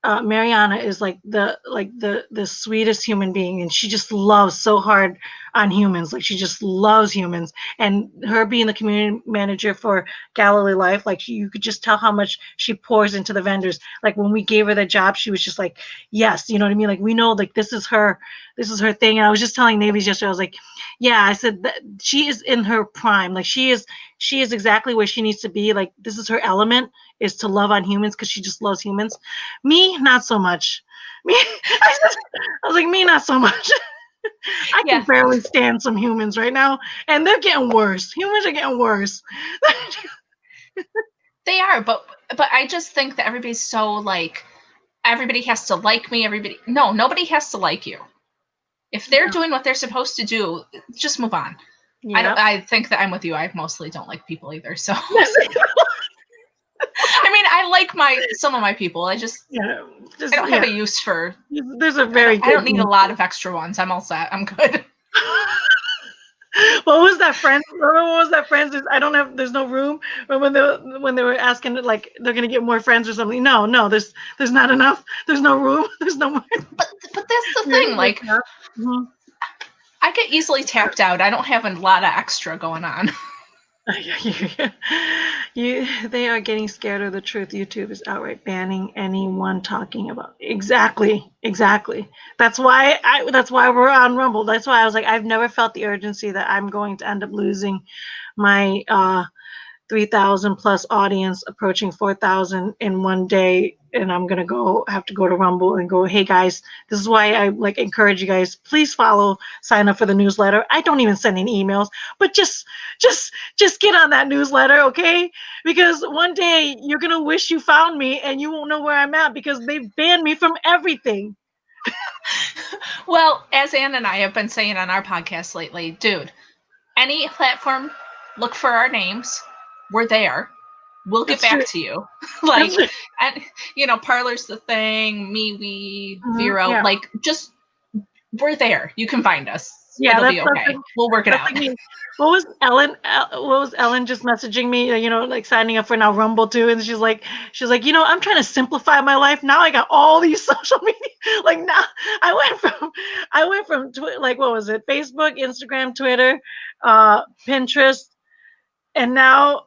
Mariana is like the sweetest human being, and she just loves so hard on humans. Like she just loves humans, and her being the community manager for Galilee Life, like you could just tell how much she pours into the vendors. Like when we gave her the job, she was just like, yes, you know what I mean. Like we know, like this is her thing. And I was just telling Navies yesterday, I was like, yeah, I said that she is in her prime. Like she is exactly where she needs to be. Like this is her element, is to love on humans because she just loves humans. Me, not so much. I was like, me, not so much. I can barely stand some humans right now, and they're getting worse. Humans are getting worse. They are, but I just think that everybody's so like, everybody has to like me. Nobody has to like you. If they're doing what they're supposed to do, just move on. Yeah. I think that I'm with you. I mostly don't like people either. So I mean, I like some of my people. I don't have a use for. There's a very. I don't need a lot of extra ones. I'm all set. I'm good. What was that friend? Remember what was that friend? There's no room. Or when they were asking like they're gonna get more friends or something. No, there's not enough. There's no room. There's no more. But that's the thing. Like, I get easily tapped out. I don't have a lot of extra going on. They are getting scared of the truth. YouTube is outright banning anyone talking about exactly. That's why we're on Rumble. That's why I was like, I've never felt the urgency that I'm going to end up losing my 3,000 plus audience, approaching 4,000 in one day and I'm gonna have to go to Rumble and go, hey guys, this is why I like encourage you guys, please follow, sign up for the newsletter. I don't even send any emails, but just get on that newsletter, okay? Because one day you're gonna wish you found me and you won't know where I'm at because they've banned me from everything. Well, as Ann and I have been saying on our podcast lately, dude, any platform, look for our names. We're there. We'll get That's true. back to you. Like, That's true. and Parler's the thing, MeWe, Vero, Yeah. like, just, we're there. You can find us. Yeah, It'll that's be okay. We'll work it that's out. like me. What was Ellen? What was Ellen just messaging me? Like signing up for now Rumble too, and she's like, I'm trying to simplify my life. Now I got all these social media. Like now, I went from like what was it? Facebook, Instagram, Twitter, Pinterest, and now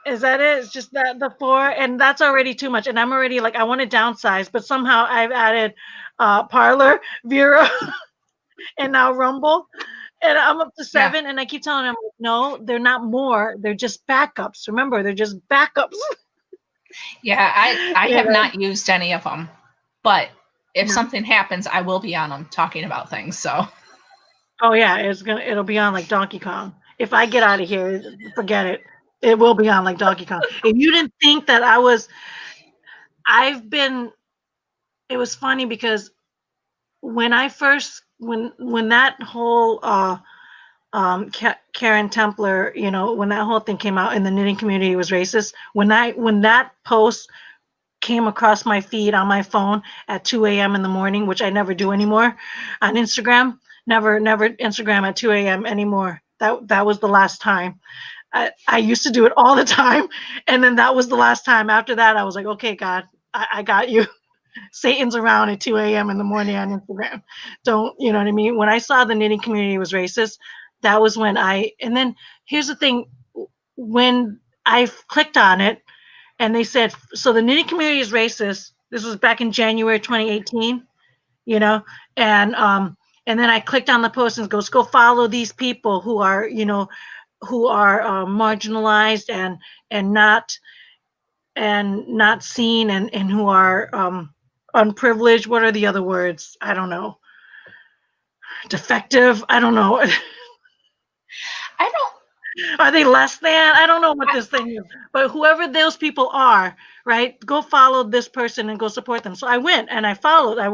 is that it? It's just that the four, and that's already too much. And I'm already like I want to downsize, but somehow I've added Parlor, Vero, and now Rumble. And I'm up to Yeah. 7, and I keep telling them, no, they're not more. They're just backups. Remember, they're just backups. Yeah, I You have know? not used any of them, but if No. something happens, I will be on them talking about things. So, Oh yeah, it'll be on like Donkey Kong. If I get out of here, forget it. It will be on like Donkey Kong. If you didn't think that I've been. It was funny because when I first when that whole Karen Templer, when that whole thing came out and the knitting community was racist, when that post came across my feed on my phone at 2 a.m. in the morning, which I never do anymore on Instagram, never Instagram at 2 a.m. anymore. That was the last time. I used to do it all the time, and then that was the last time. After that, I was like, okay, God, I got you. Satan's around at 2 a.m. in the morning on Instagram. Don't, you know what I mean? When I saw the knitting community was racist, that was when and then here's the thing, when I clicked on it and they said, so the knitting community is racist. This was back in January 2018, you know, and then I clicked on the post and goes, go follow these people who are marginalized and not not seen and who are unprivileged. What are the other words? I don't know. Defective. I don't know. I don't. Are they less than? I don't know what this thing is. But whoever those people are, right? Go follow this person and go support them. So I went and I followed. I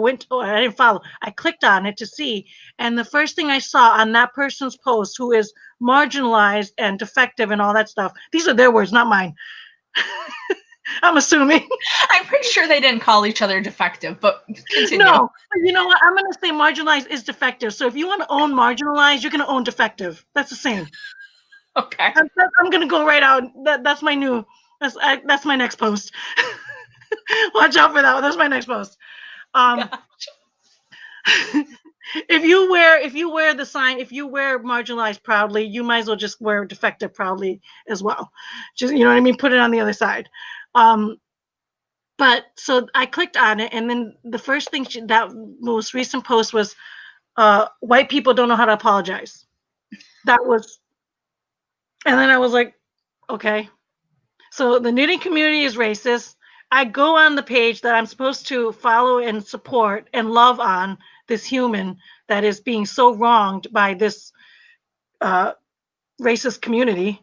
didn't follow. I clicked on it to see. And the first thing I saw on that person's post, who is marginalized and defective and all that stuff, these are their words, not mine. I'm assuming. I'm pretty sure they didn't call each other defective, but continue. No, but you know what? I'm going to say marginalized is defective. So if you want to own marginalized, you're going to own defective. That's the same. Okay. I'm going to go right out. That's my new. That's my next post. Watch out for that one. That's my next post. Gotcha. If you wear the sign, if you wear marginalized proudly, you might as well just wear defective proudly as well. Just you know what I mean. Put it on the other side. But so I clicked on it, and then the first thing that most recent post was, "White people don't know how to apologize." That was, and then I was like, okay. So the knitting community is racist. I go on the page that I'm supposed to follow and support and love on this human that is being so wronged by this uh, racist community,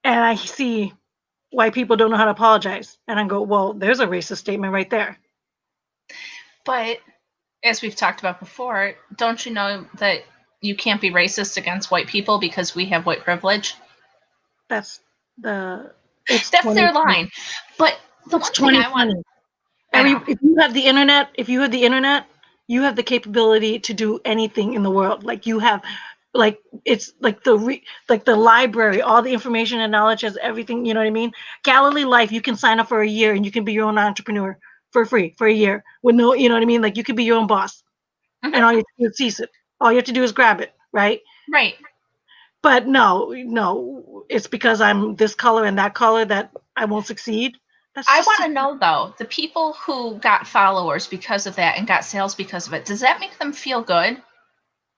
and I see white people don't know how to apologize, and I go, well, there's a racist statement right there. But as we've talked about before, don't you know that you can't be racist against white people because we have white privilege? That's their line. But the one thing I want, if you have the internet, you have the capability to do anything in the world. Like you have, like it's like the library, all the information and knowledge has everything. You know what I mean? Galilee Life, you can sign up for a year and you can be your own entrepreneur for free for a year with no, you know what I mean? Like you could be your own boss, and all you have to do is seize it. All you have to do is grab it, right? Right. But no, it's because I'm this color and that color that I won't succeed. I want to know though, the people who got followers because of that and got sales because of it, does that make them feel good?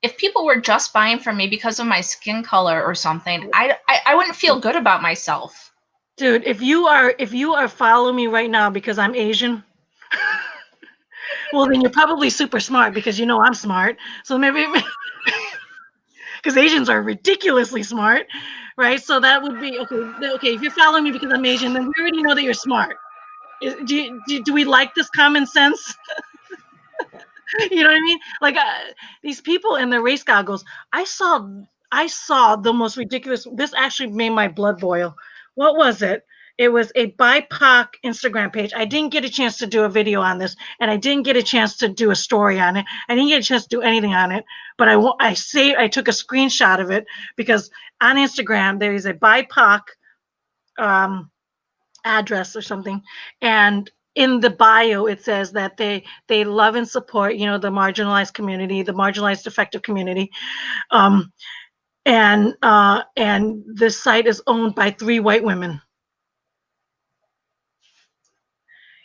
If people were just buying from me because of my skin color or something, I wouldn't feel good about myself. Dude, if you are following me right now because I'm Asian, Well, then you're probably super smart because you know I'm smart. So maybe because Asians are ridiculously smart, right? So that would be okay. Okay, if you're following me because I'm Asian, then we already know that you're smart. Do we like this common sense? You know what I mean? Like these people in their race goggles. I saw the most ridiculous. This actually made my blood boil. What was it? It was a BIPOC Instagram page. I didn't get a chance to do a video on this, and I didn't get a chance to do a story on it. I didn't get a chance to do anything on it. But I took a screenshot of it because on Instagram there is a BIPOC um, address or something, and in the bio it says that they love and support the marginalized community, the marginalized affected community, um and this site is owned by 3 white women.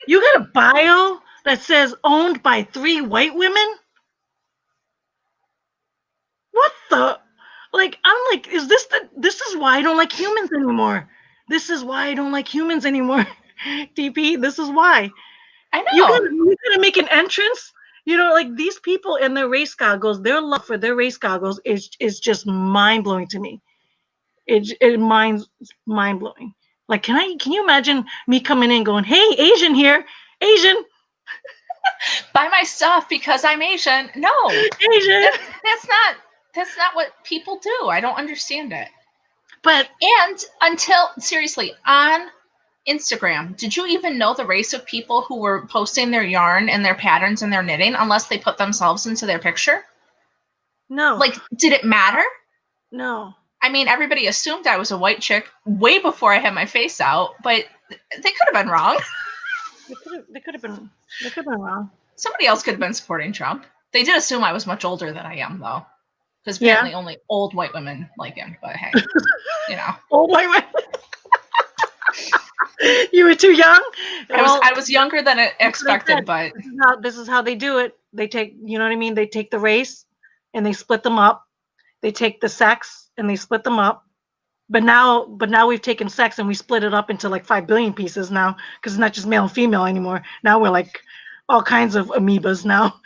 You got a bio that says owned by 3 white women? What the, like, I'm like, this is why I don't like humans anymore. This is why I don't like humans anymore. DP, this is why. I You know. gotta make an entrance. Like these people in their race goggles, their love for their race goggles is just mind blowing to me. It mind blowing. Like, can you imagine me coming in going, "Hey, Asian here, Asian, Buy my stuff because I'm Asian. No, Asian." that's not what people do. I don't understand it. But And until seriously, on Instagram, did you even know the race of people who were posting their yarn and their patterns and their knitting unless they put themselves into their picture? no, Like, did it matter? no. I mean, everybody assumed I was a white chick way before I had my face out, but they could have been wrong. They could have been wrong. Somebody else could have been supporting Trump. They did assume I was much older than I am, though, because Yeah. apparently only old white women like him. But hey, Oh my God. You were too young. I was younger than expected, but this is how they do it. They take, you know what I mean? They take the race and they split them up. They take the sex and they split them up. But now we've taken sex and we split it up into like 5 billion pieces now, because it's not just male and female anymore. Now we're like all kinds of amoebas now.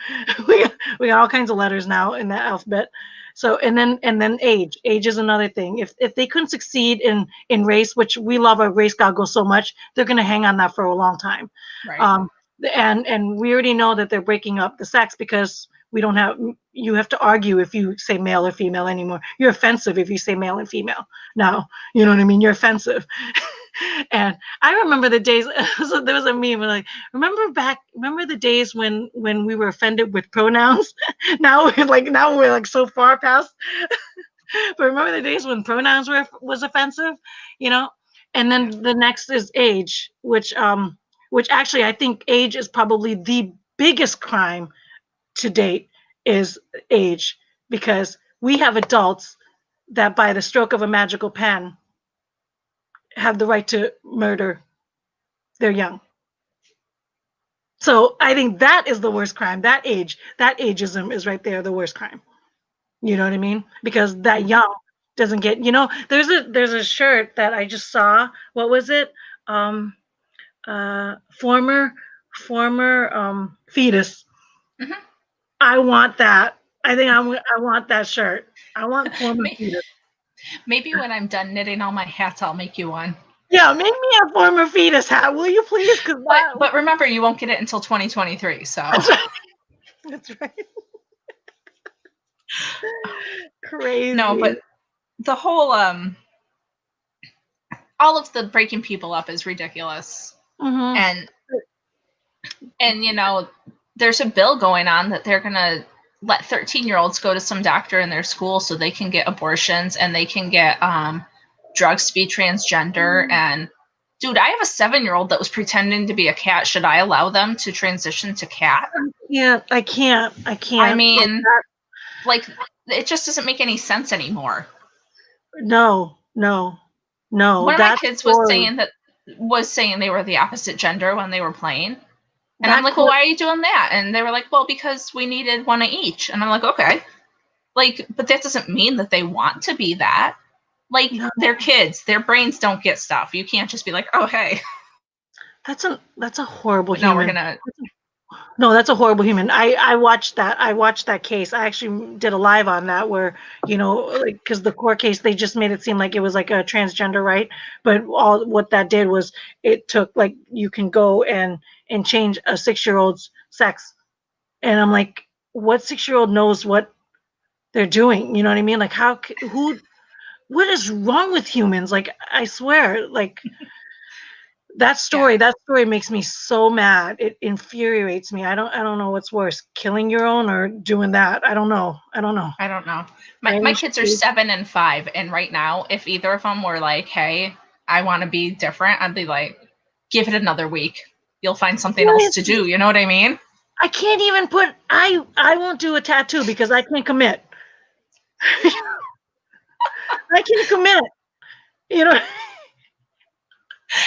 we got all kinds of letters now in that alphabet. So and then age is another thing. If they couldn't succeed in race, which we love our race goggles so much, they're going to hang on that for a long time. right. And we already know that they're breaking up the sex because you have to argue if you say male or female anymore. You're offensive if you say male and female now. You know what I mean? You're offensive. And I remember the days. So there was a meme like, remember the days when we were offended with pronouns. Now we're like so far past. But remember the days when pronouns was offensive, you know? And then the next is age, which actually I think age is probably the biggest crime to date, is age, because we have adults that by the stroke of a magical pen have the right to murder their young. So I think that is the worst crime. That ageism is right there, the worst crime. You know what I mean? Because that young doesn't get, there's a shirt that I just saw. What was it? Former fetus. Mm-hmm. I want that. I think I want that shirt. I want former fetus. Maybe when I'm done knitting all my hats, I'll make you one. Yeah, make me a former fetus hat, will you please? But remember, you won't get it until 2023. So that's right. That's right. Crazy. No, but the whole all of the breaking people up is ridiculous. Mm-hmm. And there's a bill going on that they're gonna let 13-year-olds go to some doctor in their school so they can get abortions and they can get drugs to be transgender. Mm-hmm. And dude, I have a 7-year-old that was pretending to be a cat. Should I allow them to transition to cat? I can't. I mean, like, it just doesn't make any sense anymore. No. One of my kids was saying they were the opposite gender when they were playing. And I'm like, well, why are you doing that? And they were like, well, because we needed one of each. And I'm like, okay. Like, but that doesn't mean that they want to be that. Like, they're kids. Their brains don't get stuff. You can't just be like, oh, hey. That's a horrible human. No, we're gonna. No, that's a horrible human. I watched that. I watched that case. I actually did a live on that where, like, because the court case, they just made it seem like it was like a transgender, right? But all what that did was it took like you can go and change a 6-year-old's sex, and I'm like, what 6-year-old knows what they're doing? You know what I mean? Like, what is wrong with humans? Like, I swear, like Yeah, that story makes me so mad. It infuriates me. I don't know what's worse, killing your own or doing that. I don't know. I don't know. My Brain kids are shake. 7 and 5, and right now, if either of them were like, "Hey, I want to be different," I'd be like, "Give it another week. You'll find something else to Seriously, do." You know what I mean? I can't even put. I won't do a tattoo because I can't commit. I can't commit. You know,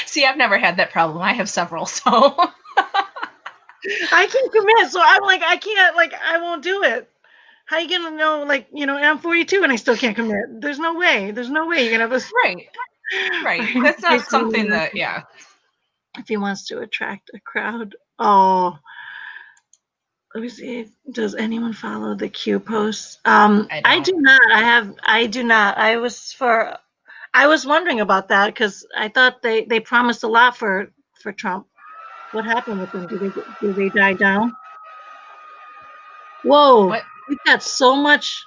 See, I've never had that problem. I have several, so I can't commit. So I'm like, I can't. Like, I won't do it. How you gonna know? Like, and I'm 42 and I still can't commit. There's no way. There's no way you're gonna have this. right, right. That's not something that, yeah, If he wants to attract a crowd. Oh, let me see. Does anyone follow the Q posts? I I don't. do not. I do not. I was wondering about that because I thought they promised a lot for Trump. What happened with them? Do they die down? Whoa, What? we've got so much.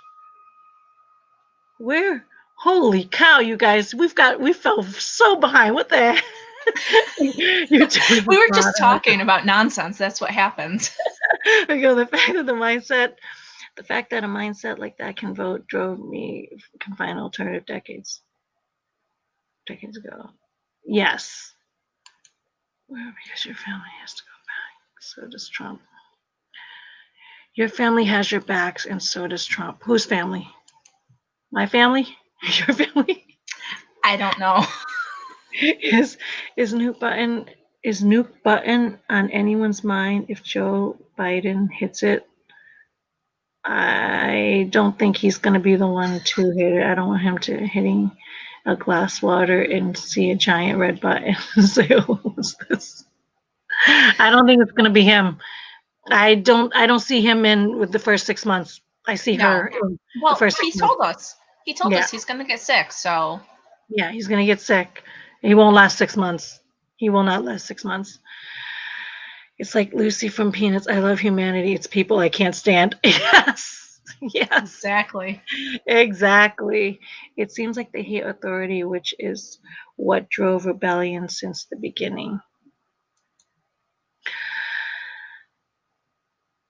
Where? Holy cow, you guys! We fell so behind. What the heck? YouTube We is were not. just talking about nonsense. That's what happens. I go. The fact that a mindset like that can vote drove me can find alternative decades ago. Yes. Well, because your family has to go back. So does Trump. Your family has your backs, and so does Trump. Whose family? My family? Your family? I don't know. is is nuke button is nuke button on anyone's mind if Joe Biden hits it? I don't think he's going to be the one to hit it. I don't want him to hitting a glass water and see a giant red button and say, "Oh, what's this?" I don't think it's going to be him. I don't see him in with the first 6 months. I see No. her in the Well, first 6 months. He told Yeah, us he's going to get sick. So, yeah, he's going to get sick. He won't last 6 months. He will not last 6 months. It's like Lucy from Peanuts. I love humanity. It's people I can't stand. Yes, yes, exactly. exactly. It seems like they hate authority, which is what drove rebellion since the beginning.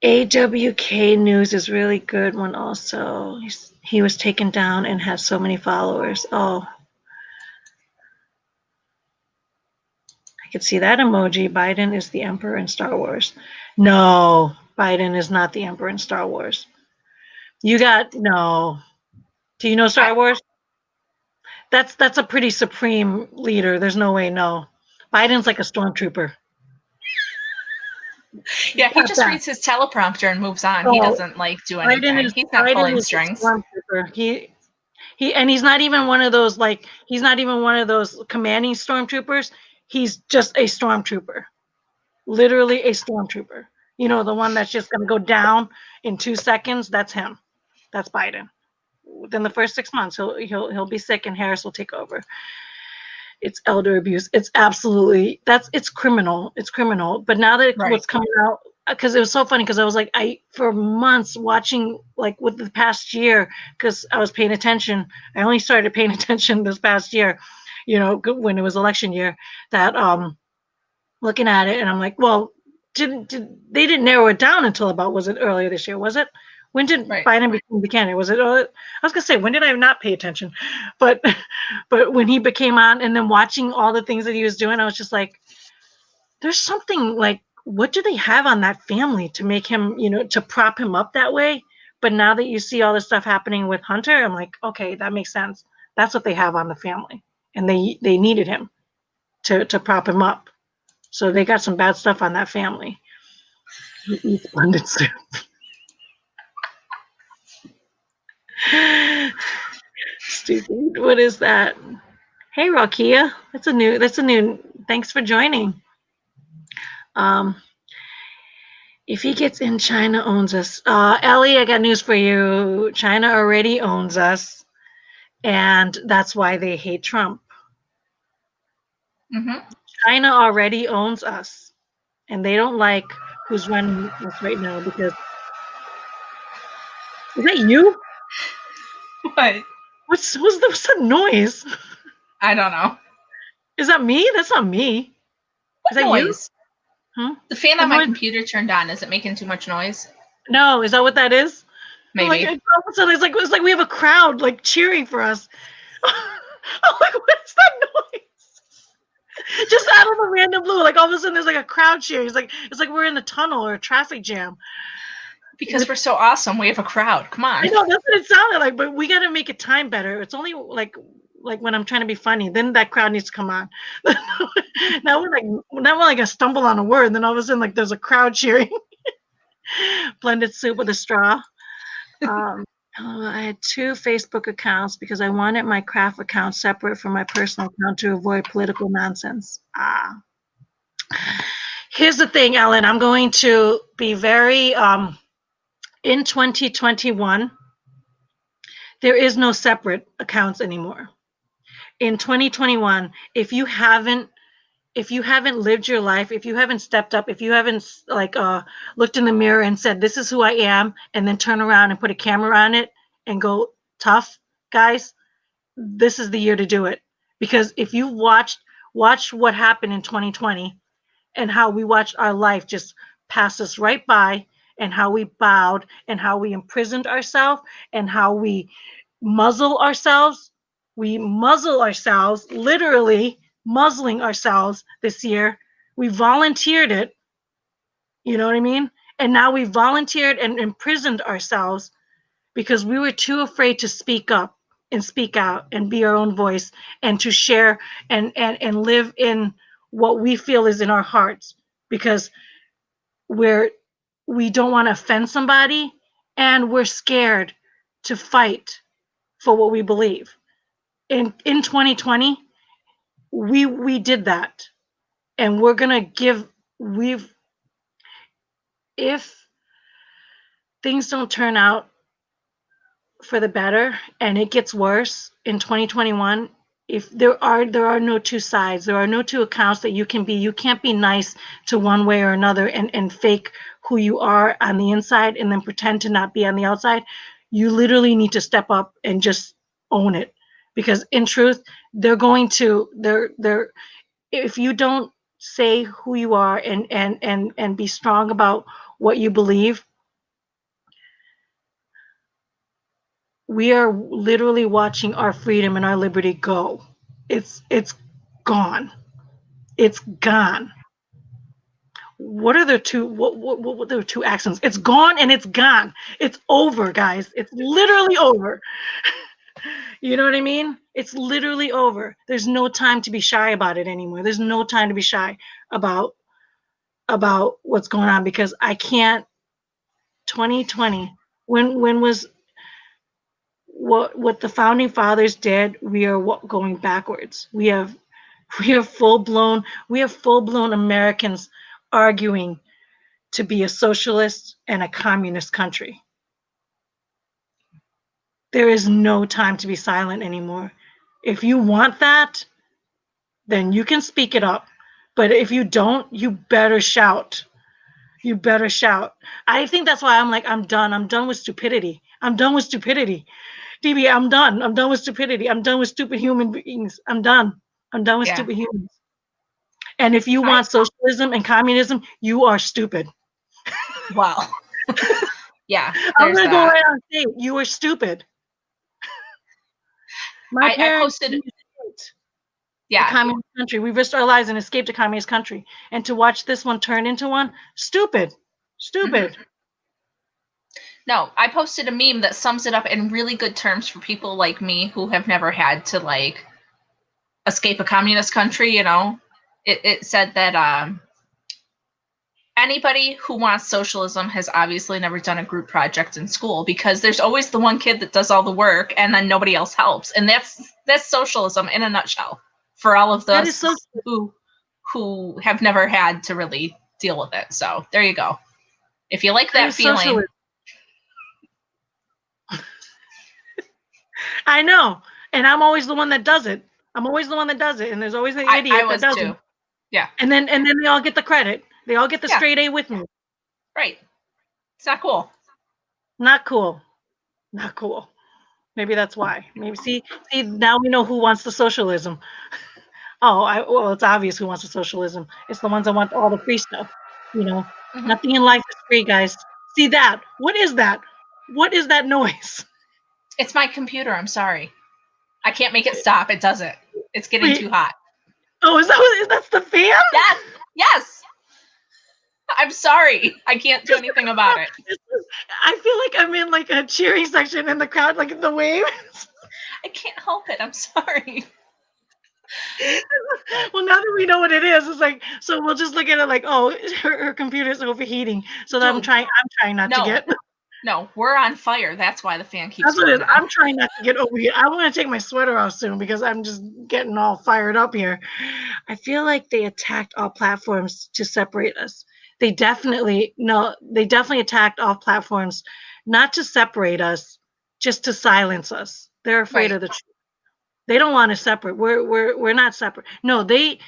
AWK News is really good one also. He was taken down and has so many followers. Oh, I could see that emoji. Biden is the emperor in Star Wars. No, Biden is not the emperor in Star Wars. You got no. Do you know I, Star Wars? That's a pretty supreme leader. There's no way, no. Biden's like a stormtrooper. yeah, he Got just that. reads his teleprompter and moves on. He Oh, doesn't like do Biden anything. is He's not Biden pulling is a strings. stormtrooper. He and he's not even one of those like he's not even one of those commanding stormtroopers. He's just a stormtrooper. Literally a stormtrooper. The one that's just going to go down in 2 seconds, that's him. That's Biden. Within the first 6 months, he'll be sick and Harris will take over. It's elder abuse. It's absolutely it's criminal. It's criminal. But now that Right. what's coming out, because it was so funny because I was like I for months watching like with the past year because I was paying attention. I only started paying attention this past year, when it was election year. That looking at it and I'm like, well, they didn't narrow it down until about was it earlier this year? Was it? When did Right. Biden become the candidate? Was it? I was gonna say when did I not pay attention? But but when he became on and then watching all the things that he was doing, I was just like, there's something like what do they have on that family to make him, to prop him up that way? But now that you see all this stuff happening with Hunter, I'm like, okay, that makes sense. That's what they have on the family, and they needed him to prop him up. So they got some bad stuff on that family. He eats blended soup. Stupid. What is that? Hey, Rakia. That's a new. Thanks for joining. Um, If he gets in, China owns us. Ellie, I got news for you. China already owns us, and that's why they hate Trump. Mm-hmm. China already owns us, and they don't like who's running us right now because is that you? What? What's that noise? I don't know. Is that me? That's not me. Is What that you? noise? Huh? The fan What on my noise? computer turned on. Is it making too much noise? No, is that what that is? Like Maybe. all of a sudden, it's like we have a crowd like cheering for us. I'm like, what's that noise? Just out of the random blue, like all of a sudden there's like a crowd cheering. It's like we're in a tunnel or a traffic jam. Because we're so awesome, we have a crowd. Come I on. know that's what it sounded like, but we got to make it time better. It's only like when I'm trying to be funny, then that crowd needs to come on. now we're like a stumble on a word, and then all of a sudden like there's a crowd cheering. Blended soup with a straw. Um, I had 2 Facebook accounts because I wanted my craft account separate from my personal account to avoid political nonsense. Here's the thing, Ellen. I'm going to be very in 2021. There is no separate accounts anymore. In 2021, if you haven't lived your life, if you haven't stepped up, if you haven't like looked in the mirror and said this is who I am, and then turn around and put a camera on it and go tough, guys, this is the year to do it. Because if you watch what happened in 2020 and how we watched our life just pass us right by, and how we bowed, and how we imprisoned ourselves, and how we muzzle ourselves. We muzzle ourselves, literally muzzling ourselves this year. We volunteered it, you know what I mean? And now we volunteered and imprisoned ourselves because we were too afraid to speak up and speak out and be our own voice and to share and live in what we feel is in our hearts, because we're we don't want to offend somebody, and we're scared to fight for what we believe. In 2020, we did that, and we're going to give we've if things don't turn out for the better and it gets worse in 2021, if there are no two sides, there are no two accounts that you can't be nice to one way or another and fake who you are on the inside and then pretend to not be on the outside. You literally need to step up and just own it, because in truth they're if you don't say who you are and be strong about what you believe, we are literally watching our freedom and our liberty go. It's gone. It's gone. What are the two? What are the two accents? It's gone and it's gone. It's over, guys. It's literally over. You know what I mean? It's literally over. There's no time to be shy about it anymore. There's no time to be shy about what's going on, because I can't. 2020. When was what the founding fathers did? We are going backwards. We have full blown Americans arguing to be a socialist and a communist country. There is no time to be silent anymore. If you want that, then you can speak it up. But if you don't, you better shout. You better shout. I think that's why I'm like, I'm done. I'm done with stupidity. I'm done with stupidity. DB, I'm done. I'm done with stupidity. I'm done with stupid human beings. I'm done. I'm done with Yeah. stupid humans. And if you I want socialism and communism, you are stupid. well. Yeah, I'm there's gonna go that. right on and say you are stupid. My I parents posted escaped a yeah. communist country. We risked our lives and escaped a communist country. And to watch this one turn into one, stupid. Mhm. Stupid. No, I posted a meme that sums it up in really good terms for people like me who have never had to like escape a communist country, you know. It said that anybody who wants socialism has obviously never done a group project in school, because there's always the one kid that does all the work and then nobody else helps. And that's socialism in a nutshell for all of That is us so. who have never had to really deal with it. So there you go. If you like that feeling. Socialism. I know. And I'm always the one that does it. And there's always an idiot that does it. Yeah. And then they all get the credit. They all get the straight A with me. Right. It's not cool. Not cool. Not cool. Maybe that's why. Maybe see now we know who wants the socialism. Well, it's obvious who wants the socialism. It's the ones that want all the free stuff. Nothing in life is free, guys. See that? What is that? What is that noise? It's my computer. I'm sorry. I can't make it stop. It doesn't. It's getting too hot. Oh, that's the fan? Yes. I'm sorry. I can't do anything about it. I feel like I'm in like a cheering section in the crowd, like in the waves. I can't help it. I'm sorry. Well, now that we know what it is, it's like, so we'll just look at it like, oh, her computer's overheating. So that I'm trying not to get. No, we're on fire. That's why the fan keeps. That's what it is. I'm trying not to get overheated. I want to take my sweater off soon because I'm just getting all fired up here. I feel like they attacked all platforms to separate us. They definitely attacked all platforms, not to separate us, just to silence us. They're afraid of the truth. They don't want to separate. We're not separate. No, they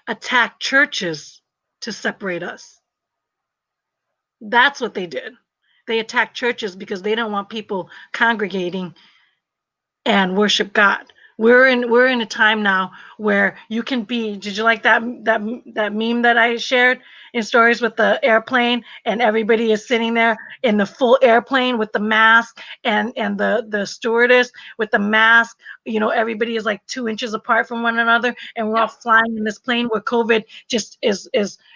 attack churches to separate us. That's what they did. They attack churches because they don't want people congregating and worship God. We're in a time now where you can be. Did you like that meme that I shared in stories with the airplane and everybody is sitting there in the full airplane with the mask and the stewardess with the mask? Everybody is like 2 inches apart from one another, and we're all flying in this plane where COVID just is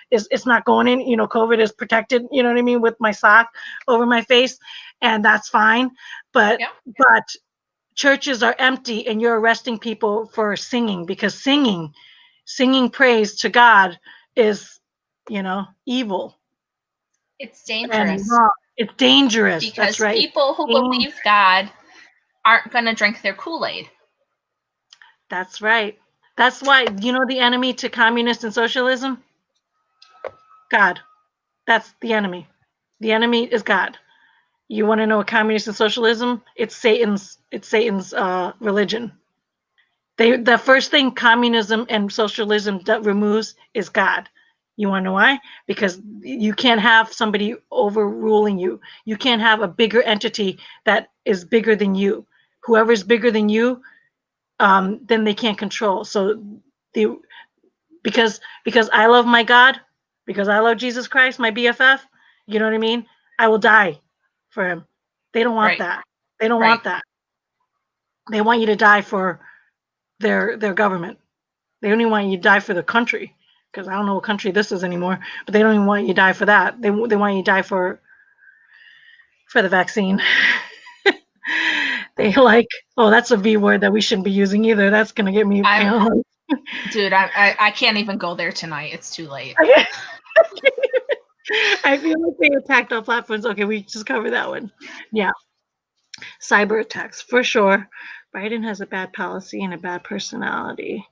it's not going in. COVID is protected. You know what I mean, with my sock over my face, and that's fine. But churches are empty and you're arresting people for singing because singing praise to God is, evil. It's dangerous. It's dangerous. Because that's right. People who believe God aren't going to drink their Kool-Aid. That's right. That's why, the enemy to communism and socialism? God. That's the enemy. The enemy is God. You want to know what communism and socialism? It's Satan's religion. The first thing communism and socialism removes is God. You want to know why? Because you can't have somebody overruling you. You can't have a bigger entity that is bigger than you. Whoever's bigger than you, then they can't control. So because I love my God, because I love Jesus Christ, my BFF, you know what I mean? I will die for him. They don't want that. They don't want that. They want you to die for their government. They don't even want you to die for the country, because I don't know what country this is anymore, but they don't even want you to die for that. They want you to die for the vaccine. They that's a V word that we shouldn't be using either. That's going to get me. Dude, I can't even go there tonight. It's too late. I feel like they attacked all platforms. Okay, we just covered that one. Yeah. Cyber attacks, for sure. Biden has a bad policy and a bad personality.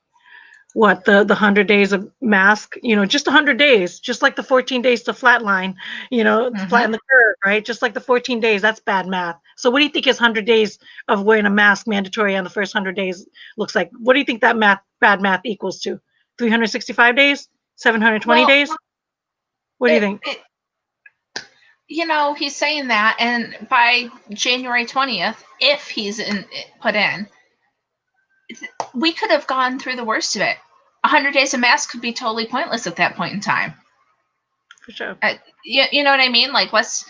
What, the 100 days of mask, just 100 days, just like the 14 days to flatline, flatten the curve, right? Just like the 14 days, that's bad math. So what do you think his 100 days of wearing a mask mandatory on the first 100 days looks like? What do you think that bad math equals to? 365 days? 720 days? What do you think? He's saying that, and by January 20th, if he's put in, we could have gone through the worst of it. 100 days of mask could be totally pointless at that point in time. For sure. You know what I mean? Like, that'd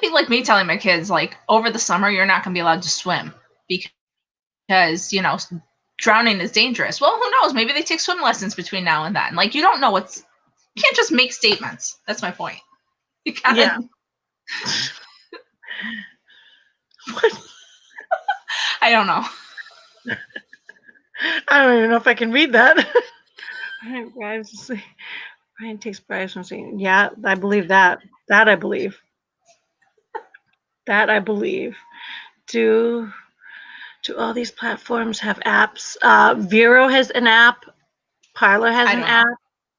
be like me telling my kids, like, over the summer, you're not going to be allowed to swim because, drowning is dangerous. Well, who knows? Maybe they take swim lessons between now and then. Like, you don't know you can't just make statements. That's my point. You gotta. Yeah. What? I don't know. I don't even know if I can read that. Ryan takes bribes from saying, yeah, I believe that. That I believe. Do all these platforms have apps? Vero has an app. Parler has an app.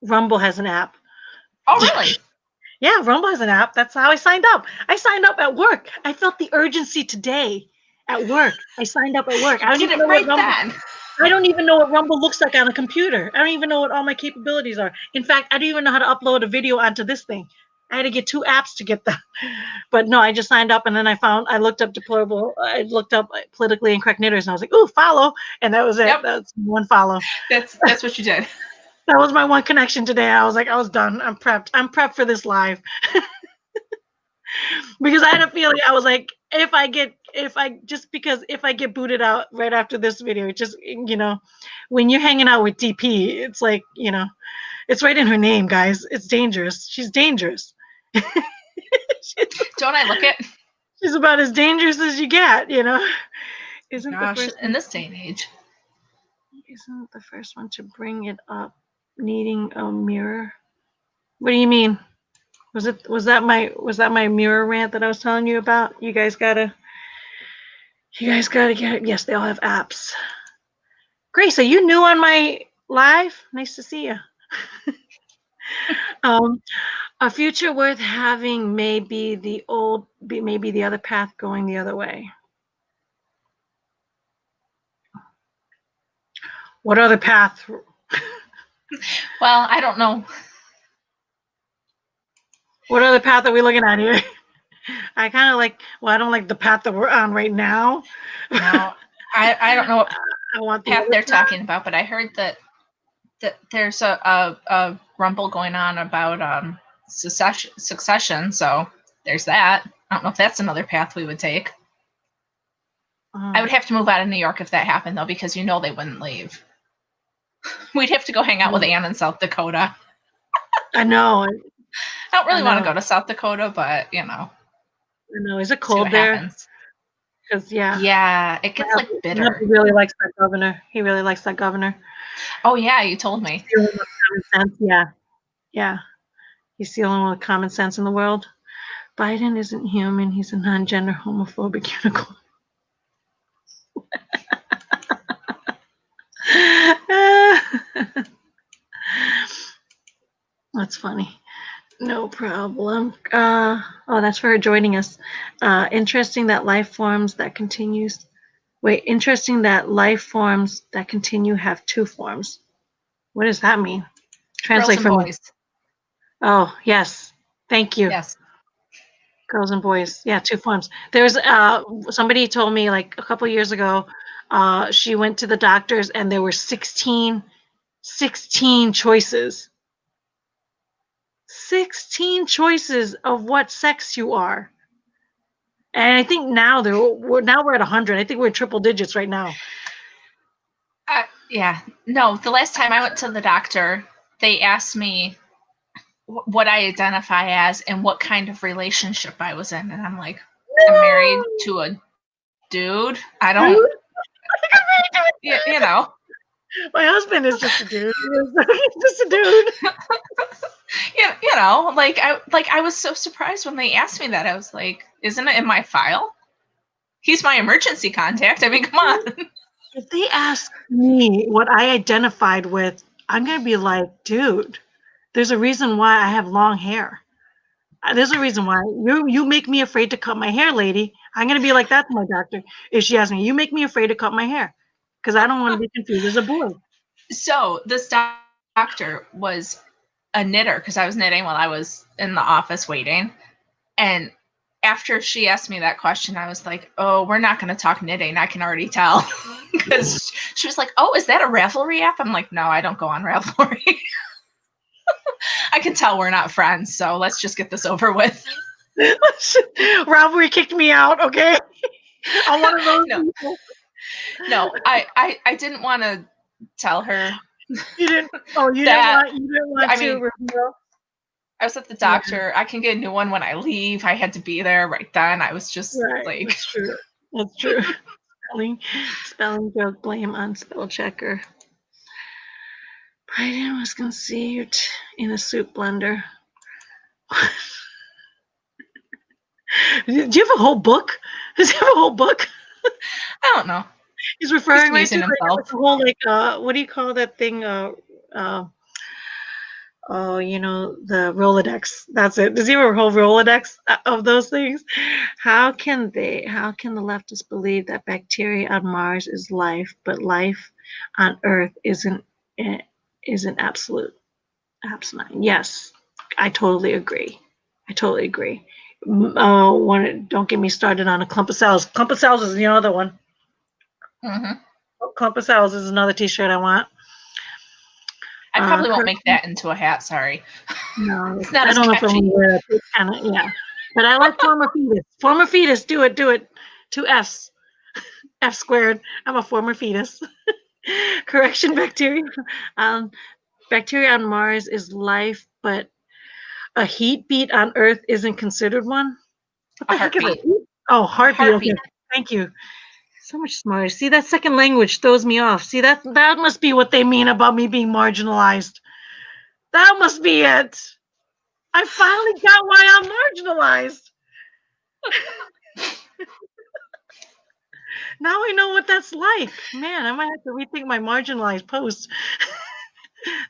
Rumble has an app. Oh, really? Yeah, Rumble has an app. That's how I signed up. I signed up at work. I felt the urgency today at work. I signed up at work. I don't Did even it know what right Rumble. then. I don't even know what Rumble looks like on a computer. I don't even know what all my capabilities are. In fact, I don't even know how to upload a video onto this thing. I had to get 2 apps to get that. But no, I just signed up and then I looked up Deplorable. I looked up politically incorrect knitters and I was like, ooh, follow. And that was it. Yep. That's one follow. That's what you did. That was my one connection today. I was like, I was done. I'm prepped. I'm prepped for this live. Because I had a feeling I was like, if I get booted out right after this video, it just when you're hanging out with DP, it's like, it's right in her name, guys. It's dangerous. She's dangerous. Don't I look it? She's about as dangerous as you get, Isn't Gosh, the first in this day and age. Isn't the first one to bring it up needing a mirror? What do you mean? Was that my mirror rant that I was telling you about? You guys gotta get it. Yes, they all have apps. Grace, are you new on my live? Nice to see you. A future worth having may be the other path going the other way. What other path? Well, I don't know. What other path are we looking at here? I kind of like. Well, I don't like the path that we're on right now. No, I don't know what I want the path other they're path. talking about, but I heard that there's a rumble going on about succession. So there's that. I don't know if that's another path we would take. I would have to move out of New York if that happened, though, because they wouldn't leave. We'd have to go hang out with Ann in South Dakota. I know. I don't really want to go to South Dakota, but I know. Is it cold there? Because yeah, it gets like bitter. He really likes that governor. He really likes that governor. Oh yeah, you told me. He's dealing with common sense. Yeah. He's dealing with common sense in the world. Biden isn't human. He's a non-gender homophobic unicorn. That's funny. No problem. That's for her joining us. Interesting that life forms that continue have 2 forms. What does that mean? Translate Girls and for boys. me. Oh, yes. Thank you. Yes. Girls and boys. Yeah, 2 forms. There's somebody told me like a couple years ago, she went to the doctors and there were 16 choices. 16 choices of what sex you are. And I think now we're at 100. I think we're in triple digits right now. Yeah. No, the last time I went to the doctor, they asked me what I identify as and what kind of relationship I was in. And I'm like, I'm married to a dude. I don't, My husband is just a dude. He's just a dude. I was so surprised when they asked me that. I was like, isn't it in my file? He's my emergency contact. I mean, come on. If they ask me what I identified with, I'm going to be like, dude, there's a reason why I have long hair. There's a reason why. You make me afraid to cut my hair, lady. I'm going to be like that to my doctor. If she asks me, you make me afraid to cut my hair because I don't want to be confused as a boy. So this doctor was a knitter because I was knitting while I was in the office waiting. And after she asked me that question, I was like, oh, we're not going to talk knitting. I can already tell. Because she was like, oh, is that a Ravelry app? I'm like, no, I don't go on Ravelry. I can tell we're not friends, so let's just get this over with. Ravelry kicked me out, okay? I'm one of those people. No, I didn't want to tell her. You didn't want to reveal? I was at the doctor. Yeah. I can get a new one when I leave. I had to be there right then. I was just like... That's true. That's true. Spelling joke, blame on spell checker. Biden was conceived in a soup blender. Do you have a whole book? Does he have a whole book? I don't know. He's referring right to like the whole what do you call that thing? Oh, the Rolodex. That's it. Does he have a whole Rolodex of those things? How can the leftists believe that bacteria on Mars is life, but life on Earth eh, isn't absolute? Absolute. Yes, I totally agree. I totally agree. Don't get me started on a clump of cells. Clump of cells is the other one. Hmm. Clump of cells is another T-shirt I want. I probably won't Kurt, make that into a hat. Sorry, no, it's not I as don't know if I'm catchy. gonna wear it. It's kind of yeah, but I like former fetus. Former fetus, do it, do it. Two F's, F squared. I'm a former fetus. Correction, bacteria. Um, Bacteria on Mars is life, but a heat beat on Earth isn't considered one. What A the heck is a heartbeat. heat? Oh, A heartbeat. Okay, heartbeat. thank you. So much smarter. See, that second language throws me off. See, that must be what they mean about me being marginalized. That must be it. I finally got why I'm marginalized. Now I know what that's like. Man, I might have to rethink my marginalized post.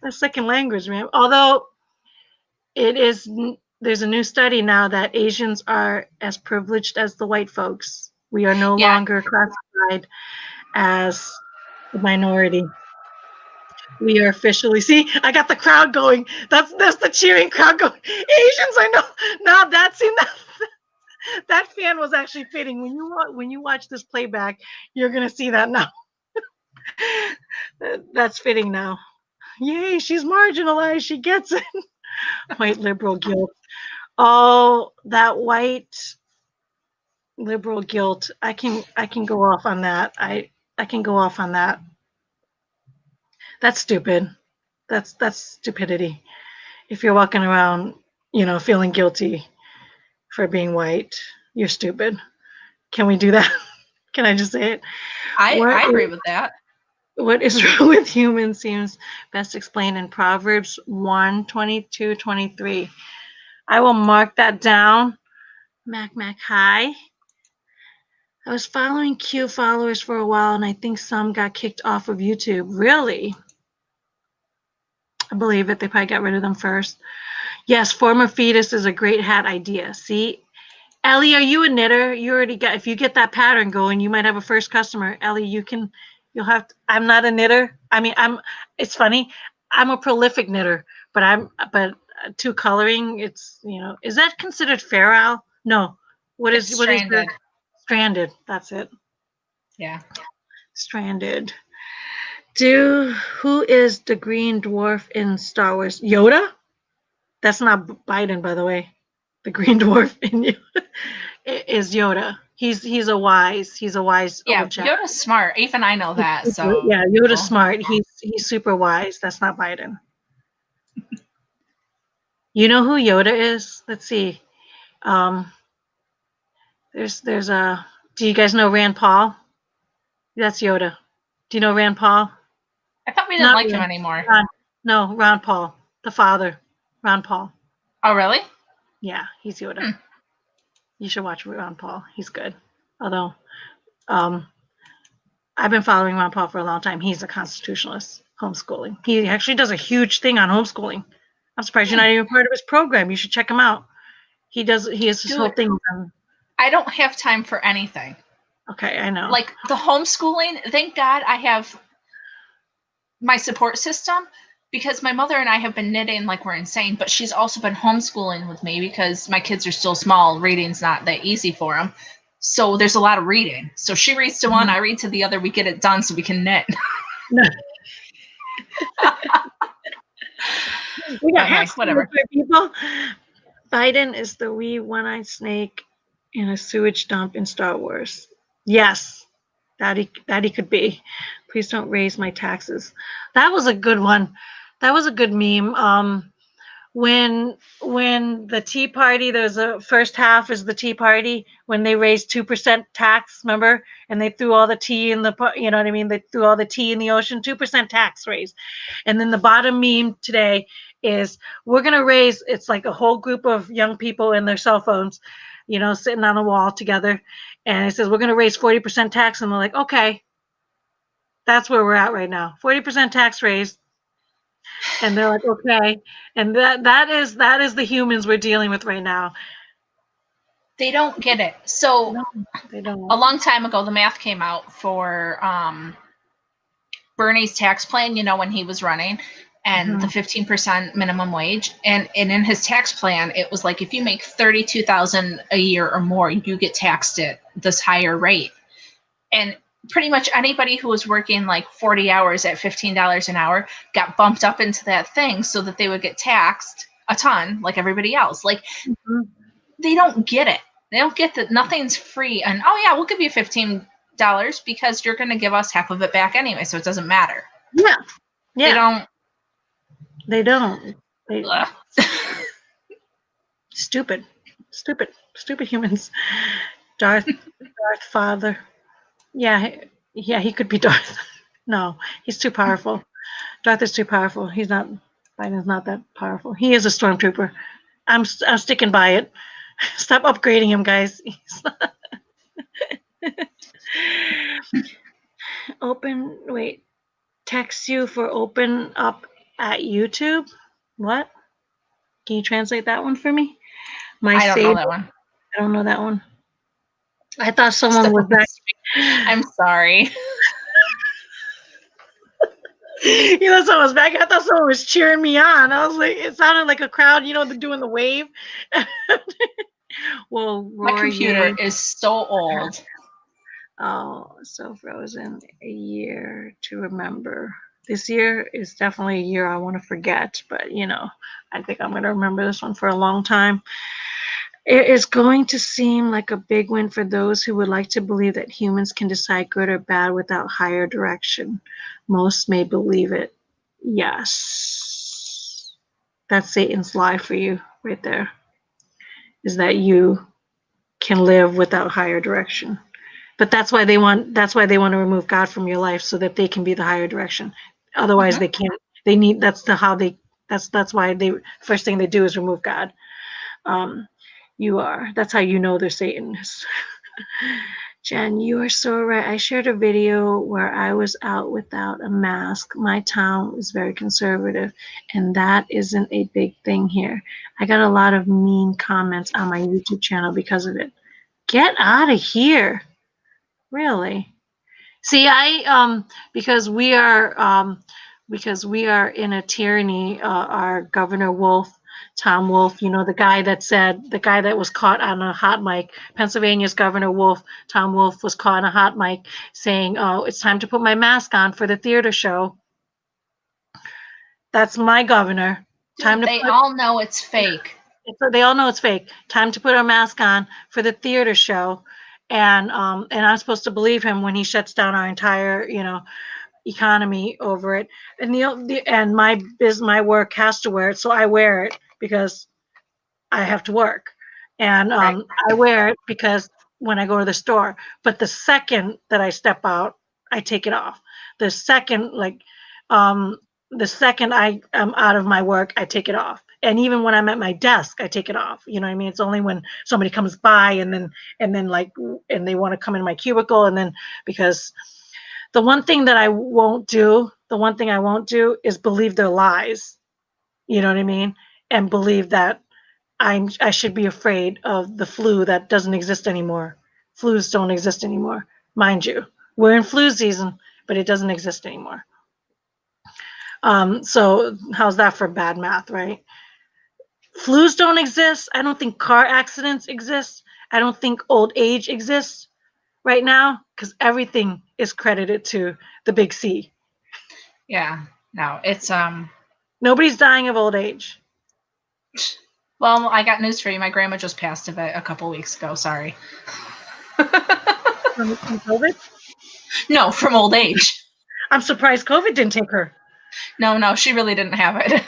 That's second language, man. Although it is, there's a new study now that Asians are as privileged as the white folks. We are no Yeah, longer classified as the minority. We are officially, see, I got the crowd going. That's the cheering crowd going. Asians, I know. Now that's enough. That fan was actually fitting. When you watch this playback, you're gonna see that now. That's fitting now. Yay, she's marginalized. She gets it. White liberal guilt. Oh, that white liberal guilt. I can go off on that. I can go off on that. That's stupid. That's stupidity. If you're walking around, feeling guilty for being white, you're stupid. Can we do that? Can I just say it? What I is, agree with that. what is wrong with humans seems best explained in Proverbs 1:22-23. I will mark that down. Mac hi. I was following Q followers for a while and I think some got kicked off of YouTube. Really? I believe it. They probably got rid of them first. Yes, former fetus is a great hat idea. See, Ellie, are you a knitter? You already got, if you get that pattern going, you might have a first customer. Ellie, you'll have to, I'm not a knitter. I mean, it's funny. I'm a prolific knitter, but two coloring, is that considered feral? No. It's What is the stranded. stranded? That's it. Yeah. Stranded. Who is the green dwarf in Star Wars? Yoda? That's not Biden, by the way. The green dwarf in you is Yoda. He's a wise Yeah, old chap. Yoda's smart. Even I know that. So Yeah, Yoda's smart. He's super wise. That's not Biden. You know who Yoda is? Let's see. Um, there's a. Do you guys know Rand Paul? That's Yoda. Do you know Rand Paul? I thought we didn't Not like him Rand. anymore. No, Ron Paul, the father. Ron Paul. Oh, really? Yeah, he's Yoda. Hmm. You should watch Ron Paul. He's good. Although, um, I've been following Ron Paul for a long time. He's a constitutionalist, homeschooling. He actually does a huge thing on homeschooling. I'm surprised you're Hmm. not even part of his program. You should check him out. He has this whole Dude, thing. I don't have time for anything. Okay, I know. Like the homeschooling, thank God I have my support system because my mother and I have been knitting like we're insane, but she's also been homeschooling with me because my kids are still small. Reading's not that easy for them. So there's a lot of reading. So she reads to one, I read to the other. We get it done so we can knit. No, we got But hey, hats for whatever. people. Biden is the wee one-eyed snake in a sewage dump in Star Wars. Yes, that he could be. Please don't raise my taxes. That was a good one. That was a good meme. When the Tea Party, there's a first half is the Tea Party when they raised 2% tax, remember? And they threw all the tea in the, you know what I mean? They threw all the tea in the ocean, 2% tax raise. And then the bottom meme today is we're gonna raise. It's like a whole group of young people in their cell phones, sitting on a wall together, and it says we're gonna raise 40% tax, and they're like, okay, that's where we're at right now, 40% tax raise. And they're like, okay. And that is the humans we're dealing with right now. They don't get it. So No, they a don't. long time ago, the math came out for Bernie's tax plan, when he was running, and the Mhm. 15% minimum wage. And in his tax plan, it was like if you make 32,000 a year or more, you get taxed at this higher rate. And pretty much anybody who was working like 40 hours at $15 an hour got bumped up into that thing so that they would get taxed a ton like everybody else. Like, Mhm. they don't get it. They don't get that nothing's free. And oh yeah, we'll give you $15 because you're going to give us half of it back anyway, so it doesn't matter. Yeah. They Yeah. don't. They don't. They Ugh. stupid. Stupid humans. Darth Father. Yeah, he could be Darth. No, he's too powerful. Darth is too powerful. He's not. Biden's not that powerful. He is a stormtrooper. I'm sticking by it. Stop upgrading him, guys. Open. Wait. Text you for open up at YouTube. What? Can you translate that one for me? My I don't know save. that one. I don't know that one. I thought So someone was back. I'm sorry. You know, someone was back. I thought someone was cheering me on. I was like, it sounded like a crowd, doing the wave. Well, My Roy, computer yay. is so old. Oh, so frozen. A year to remember. This year is definitely a year I want to forget, but I think I'm going to remember this one for a long time. It is going to seem like a big win for those who would like to believe that humans can decide good or bad without higher direction. Most may believe it. Yes. That's Satan's lie for you right there. Is that you can live without higher direction. But that's why they want to remove God from your life so that they can be the higher direction. Otherwise Mm-hmm. they can't. They need that's why they first thing they do is remove God. Um, that's how you know they're Satanists. Jen, you are so right. I shared a video where I was out without a mask. My town is very conservative, and that isn't a big thing here. I got a lot of mean comments on my YouTube channel because of it. Get out of here. Really? See, I because we are in a tyranny. Our Governor Wolf, Tom Wolf, the guy that was caught on a hot mic. Pennsylvania's Governor Wolf, Tom Wolf, was caught on a hot mic saying, "Oh, it's time to put my mask on for the theater show." That's my governor. Time Dude, to they put. all know it's fake. So they all know it's fake. Time to put our mask on for the theater show, and I'm supposed to believe him when he shuts down our entire economy over it. And and my work has to wear it, so I wear it because I have to work, and Right. I wear it because when I go to the store. But the second that I step out, I take it off. The second, um, the second I am out of my work, I take it off. And even when I'm at my desk, I take it off. You know what I mean? It's only when somebody comes by and they want to come in my cubicle, and then because the one thing I won't do is believe their lies. You know what I mean? And believe that I should be afraid of the flu that doesn't exist anymore. Flus don't exist anymore, mind you. We're in flu season, but it doesn't exist anymore. So how's that for bad math, right? Flus don't exist. I don't think car accidents exist. I don't think old age exists right now because everything is credited to the big C. Yeah. No, it's Nobody's dying of old age. well, I got news for you. My grandma just passed of it a couple weeks ago. Sorry. From COVID. No, from old age. I'm surprised COVID didn't take her. No, she really didn't have it.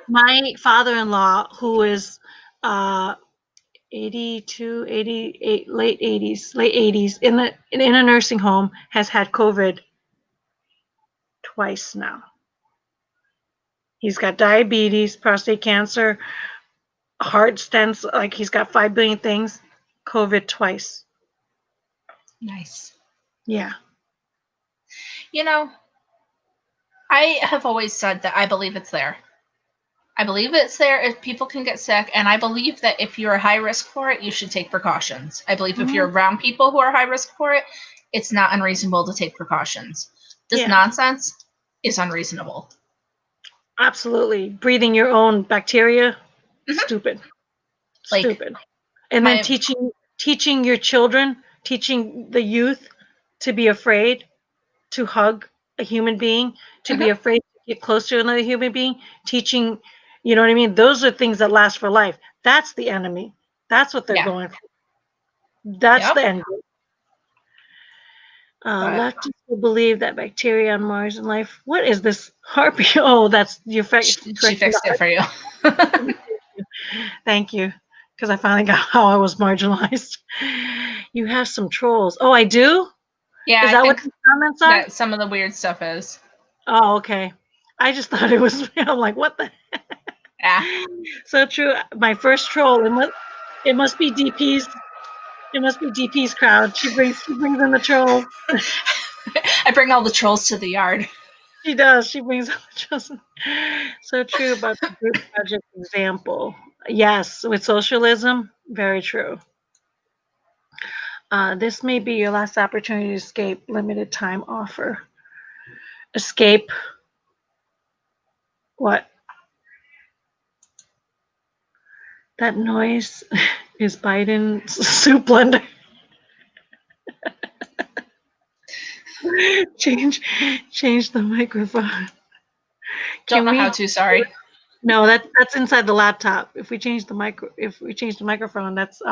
My father-in-law, who is uh, 82, 88, late 80s, in a nursing home, has had COVID twice now. He's got diabetes, prostate cancer, heart stents, like he's got 5 billion things. COVID twice. Nice. Yeah. You know, I have always said that I believe it's there. I believe it's there if people can get sick, and I believe that if you're high risk for it, you should take precautions. I believe if you're around people who are high risk for it, it's not unreasonable to take precautions. This Yeah, nonsense is unreasonable. absolutely. Breathing your own bacteria, stupid, Like stupid. And then my teaching your children, teaching the youth to be afraid to hug a human being, to be afraid to get close to another human being, teaching, you know what I mean? Those are things that last for life. That's the enemy. That's what they're yeah, going for. That's yep. the end. But Leftists will believe that bacteria on Mars and life. What is this harpy? Oh, that's you're correcting she fixed it the for you. harpy. Thank you, because I finally got how I was marginalized. You have some trolls. Oh, I do. Yeah, Is I that what think the comments are? that some of the weird stuff is. Oh, okay. I just thought it was. I'm like, what the? Yeah. So true. My first troll. It must be DP's. It must be DP's crowd. She brings in the troll. I bring all the trolls to the yard. She does. She brings in the trolls. So true about the group project example. Yes, with socialism, very true. This may be your last opportunity to escape. Limited time offer. Escape. What? That noise is Biden's soup blender. change the microphone. Don't Can know we? how to, sorry. No, that's inside the laptop. If we change the microphone, that's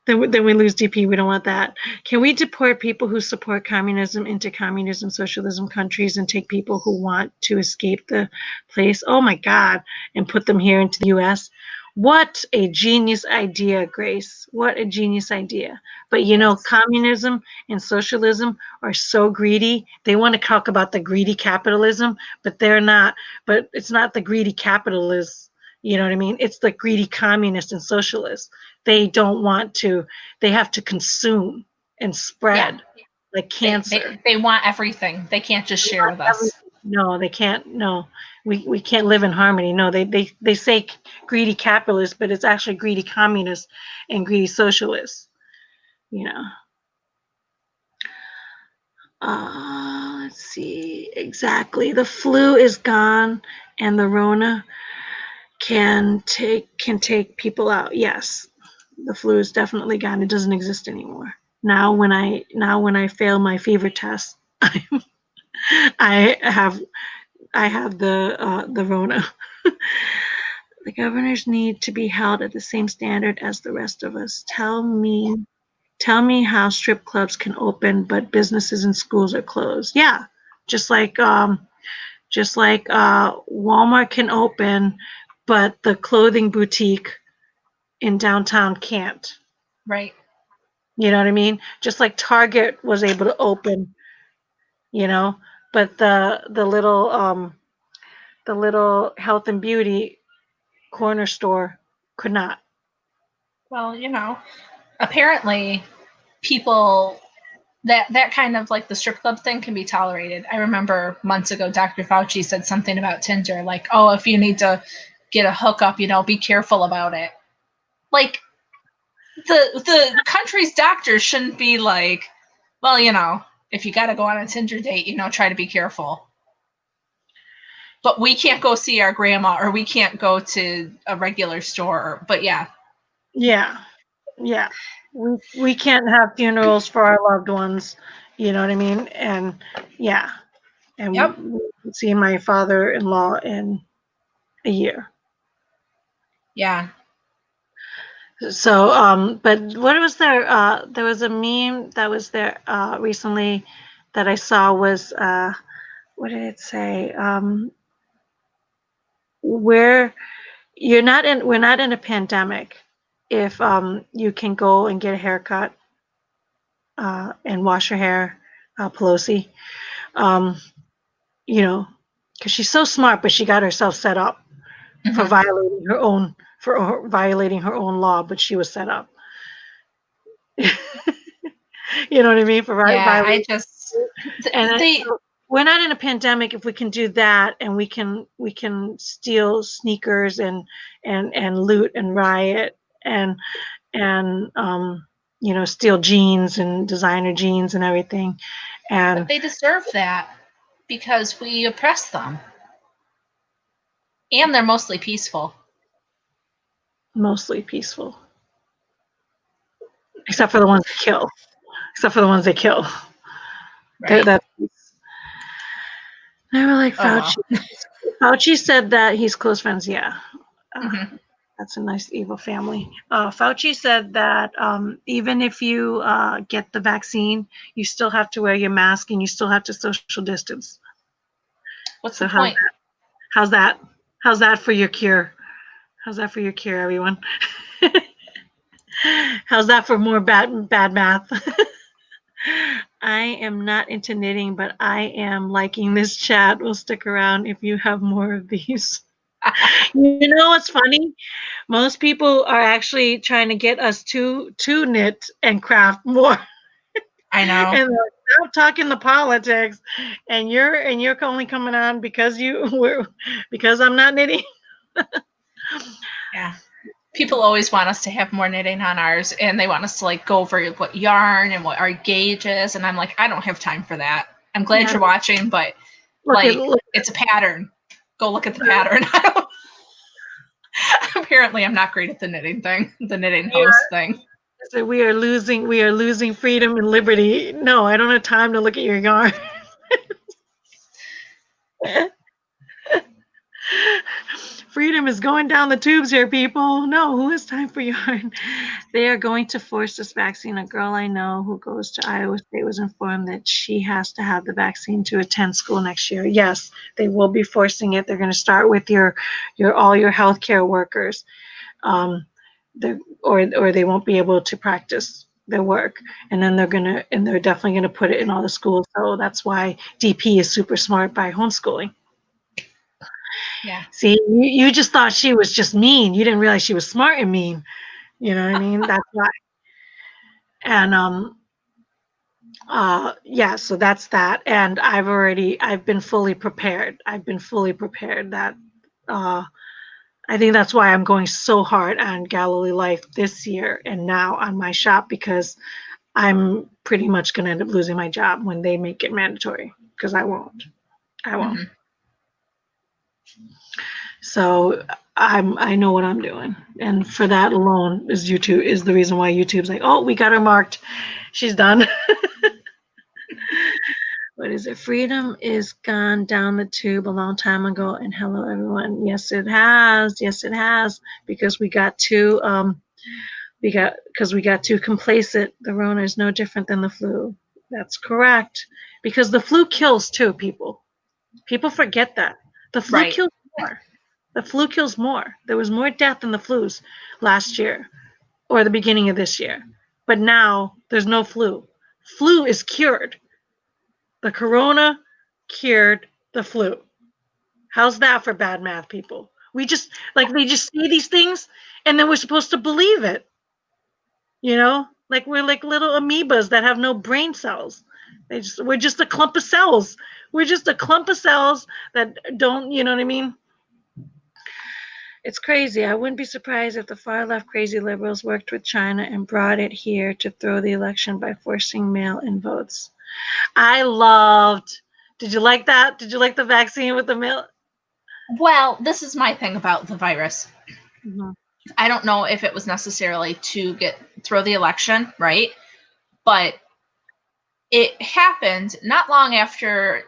then we lose DP. We don't want that. Can we deport people who support communism into communism, socialism countries and take people who want to escape the place? Oh my God, and put them here into the U.S. What a genius idea, Grace. What a genius idea. But you know, Yes. communism and socialism are so greedy. They want to talk about the greedy capitalism, but they're not. But it's not the greedy capitalists. You know what I mean? It's the greedy communists and socialists. They don't want to, they have to consume and Yeah. spread like cancer. They want everything. They can't just share with us. No, they can't. No, we can't live in harmony. No, they say greedy capitalists, but it's actually greedy communists and greedy socialists. You know. Let's see exactly. The flu is gone, and the Rona can take people out. Yes, the flu is definitely gone. It doesn't exist anymore. Now when I fail my fever test, I have the Rona. The governors need to be held at the same standard as the rest of us. Tell me how strip clubs can open, but businesses and schools are closed. Yeah, just like Walmart can open, but the clothing boutique in downtown can't. Right. You know what I mean? Just like Target was able to open, you know, but the little health and beauty corner store could not. Well, apparently people that kind of like the strip club thing can be tolerated. I remember months ago Dr. Fauci said something about Tinder, like, oh, if you need to get a hookup, be careful about it. Like the country's doctors shouldn't be like, well, if you got to go on a Tinder date, try to be careful. But we can't go see our grandma, or we can't go to a regular store. But yeah. Yeah. Yeah. We can't have funerals for our loved ones, you know what I mean? And yeah. And Yep. we see my father-in-law in a year. Yeah. So, but what was there? There was a meme that was there recently that I saw was what did it say? Where we're not in a pandemic if you can go and get a haircut and wash your hair, Pelosi. Um, you know, because she's so smart, but she got herself set up for violating her own law, but she was set up. You know what I mean? For Yeah, violating. And they so we're not in a pandemic if we can do that, and we can steal sneakers and loot and riot and steal jeans and designer jeans and everything. And But they deserve that because we oppress them. And they're mostly peaceful. Mostly peaceful. Except for the ones they kill. Except for the ones they kill. Right. They were like Fauci. Well. Fauci said that he's close friends. Yeah. Mm-hmm. That's a nice evil family. Fauci said that even if you get the vaccine, you still have to wear your mask and you still have to social distance. What's So the point? How's that? How's that for your cure? How's that for your cure, everyone? How's that for more bad math? I am not into knitting, but I am liking this chat. We'll stick around if you have more of these. You know what's funny? Most people are actually trying to get us to knit and craft more. I know. And stop talking the politics. And you're only coming on because because I'm not knitting. Yeah. People always want us to have more knitting on ours, and they want us to like go over what yarn and what our gauge is, and I'm like, I don't have time for that. I'm glad you're watching, but it's a pattern. Go look at the pattern. Apparently, I'm not great at the knitting thing, the knitting host thing. So we are losing freedom and liberty. No, I don't have time to look at your yarn. Freedom is going down the tubes here, people. No, who has time for yarn? They are going to force this vaccine. A girl I know who goes to Iowa State was informed that she has to have the vaccine to attend school next year. Yes, they will be forcing it. They're going to start with your all your healthcare workers, or they won't be able to practice their work, and then they're definitely going to put it in all the schools. So that's why DP is super smart by homeschooling. Yeah. See, you just thought she was just mean. You didn't realize she was smart and mean. You know what I mean? That's why. And yeah, so that's that. And I've been fully prepared. That I think that's why I'm going so hard on Galilee Life this year and now on my shop, because I'm pretty much going to end up losing my job when they make it mandatory, because I won't. Mm-hmm. So I know what I'm doing, and for that alone is the reason why YouTube's like, oh, we got her marked, she's done. What is it? Freedom is gone down the tube a long time ago. And hello, everyone. Yes, it has. Yes, it has. Because we got too complacent. The Rona is no different than the flu. That's correct. Because the flu kills too, people. People forget that. The flu kills more. The flu kills more. There was more death in the flus last year or the beginning of this year. But now there's no flu. Flu is cured. The corona cured the flu. How's that for bad math, people? They just say these things and then we're supposed to believe it. You know? Like we're like little amoebas that have no brain cells. We're just a clump of cells. We're just a clump of cells that don't, you know what I mean? It's crazy. I wouldn't be surprised if the far left crazy liberals worked with China and brought it here to throw the election by forcing mail-in votes. Did you like that? Did you like the vaccine with the mail? Well, this is my thing about the virus. Mm-hmm. I don't know if it was necessarily to throw the election, right? But it happened not long after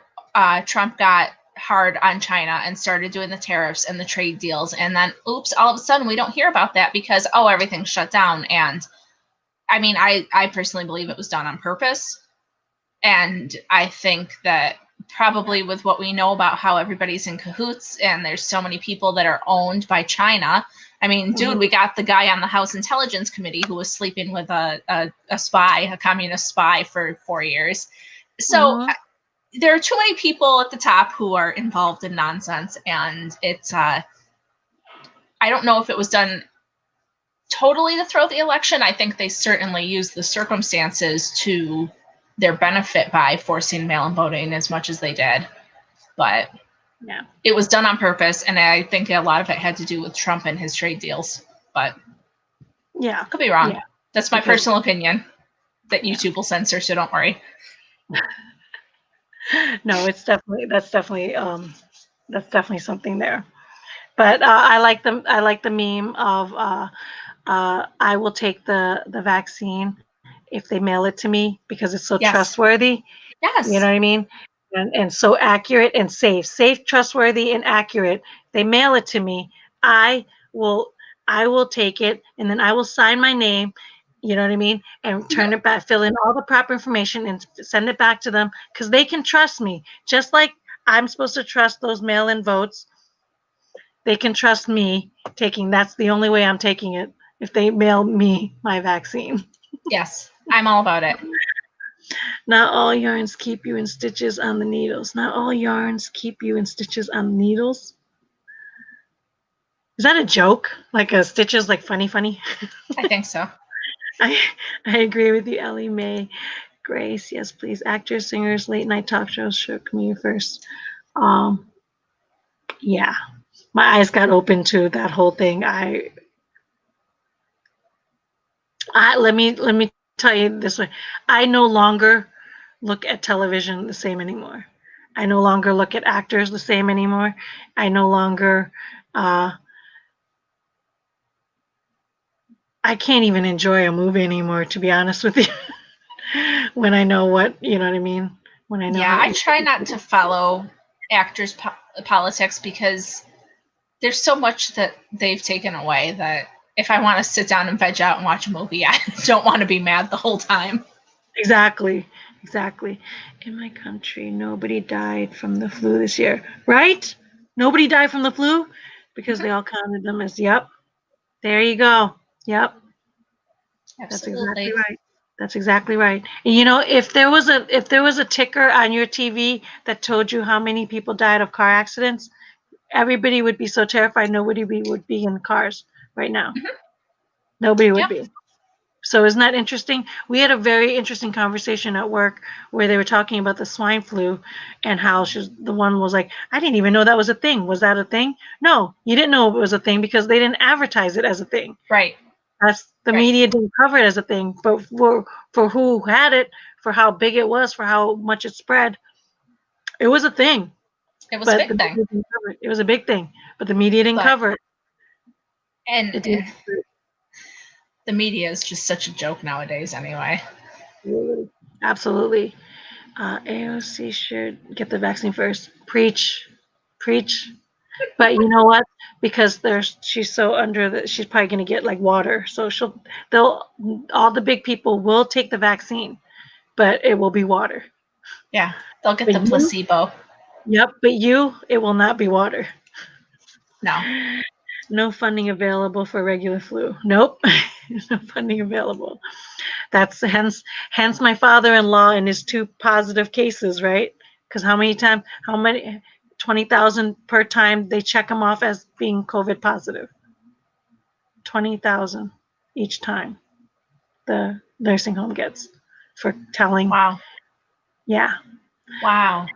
Trump got hard on China and started doing the tariffs and the trade deals. And then, oops, all of a sudden we don't hear about that because, everything's shut down. And I mean, I personally believe it was done on purpose. And I think that probably with what we know about how everybody's in cahoots and there's so many people that are owned by China. I mean, dude, we got the guy on the House Intelligence Committee who was sleeping with a spy, a communist spy for 4 years. So there are too many people at the top who are involved in nonsense. And it's, I don't know if it was done totally to throw the election. I think they certainly used the circumstances to their benefit by forcing mail-in voting as much as they did. But Yeah. it was done on purpose, and I think a lot of it had to do with Trump and his trade deals. But Yeah. could be wrong. Yeah. That's my Because- personal opinion that Yeah. YouTube will censor, so don't worry. No, that's definitely something there. But I like the meme of I will take the vaccine if they mail it to me because it's so Yes. trustworthy. Yes. You know what I mean? And so accurate and safe, trustworthy, and accurate. They mail it to me. I will take it, and then I will sign my name. You know what I mean? And turn it back, fill in all the proper information, and send it back to them because they can trust me. Just like I'm supposed to trust those mail-in votes, they can trust me taking. That's the only way I'm taking it. If they mail me my vaccine. Yes, I'm all about it. Not all yarns keep you in stitches on the needles. Not all yarns keep you in stitches on the needles. Is that a joke? Like a stitches, like funny? I think so. I agree with you, Ellie Mae. Grace, yes, please. Actors, singers, late night talk shows shook me first. Yeah, my eyes got open to that whole thing. Let me tell you this way. I no longer look at television the same anymore. I no longer look at actors the same anymore. I no longer I can't even enjoy a movie anymore, to be honest with you. When I know what, you know what I mean? When I know Yeah, how I try not to follow actors' politics because there's so much that they've taken away that if I want to sit down and veg out and watch a movie, I don't want to be mad the whole time. Exactly. In my country, nobody died from the flu this year, right? Nobody died from the flu because they all counted them as, yep, there you go. Yep, that's exactly Absolutely. right. That's exactly right. And you know, if there was a ticker on your TV that told you how many people died of car accidents, everybody would be so terrified. Nobody would be in cars right now. Mhm. Nobody would Yep. be. So isn't that interesting? We had a very interesting conversation at work where they were talking about the swine flu and how the one was like, I didn't even know that was a thing. Was that a thing? No, you didn't know it was a thing because they didn't advertise it as a thing. Right. That's the Right. media didn't cover it as a thing. But for who had it, for how big it was, for how much it spread, it was a thing. It was a But big thing. it was a big thing. But the media didn't But cover it. and It didn't. the media is just such a joke nowadays anyway. Absolutely. AOC should get the vaccine first. Preach. But you know what? Because she's so under that she's probably going to get like water. So all the big people will take the vaccine, but it will be water. Yeah, they'll get But the placebo. Yep, but it will not be water. No. No funding available for regular flu. Nope. No funding available. That's hence my father-in-law and his 2 positive cases, right? Because how many 20,000 per time they check them off as being COVID positive. 20,000 each time the nursing home gets for telling. Wow. Yeah. Wow.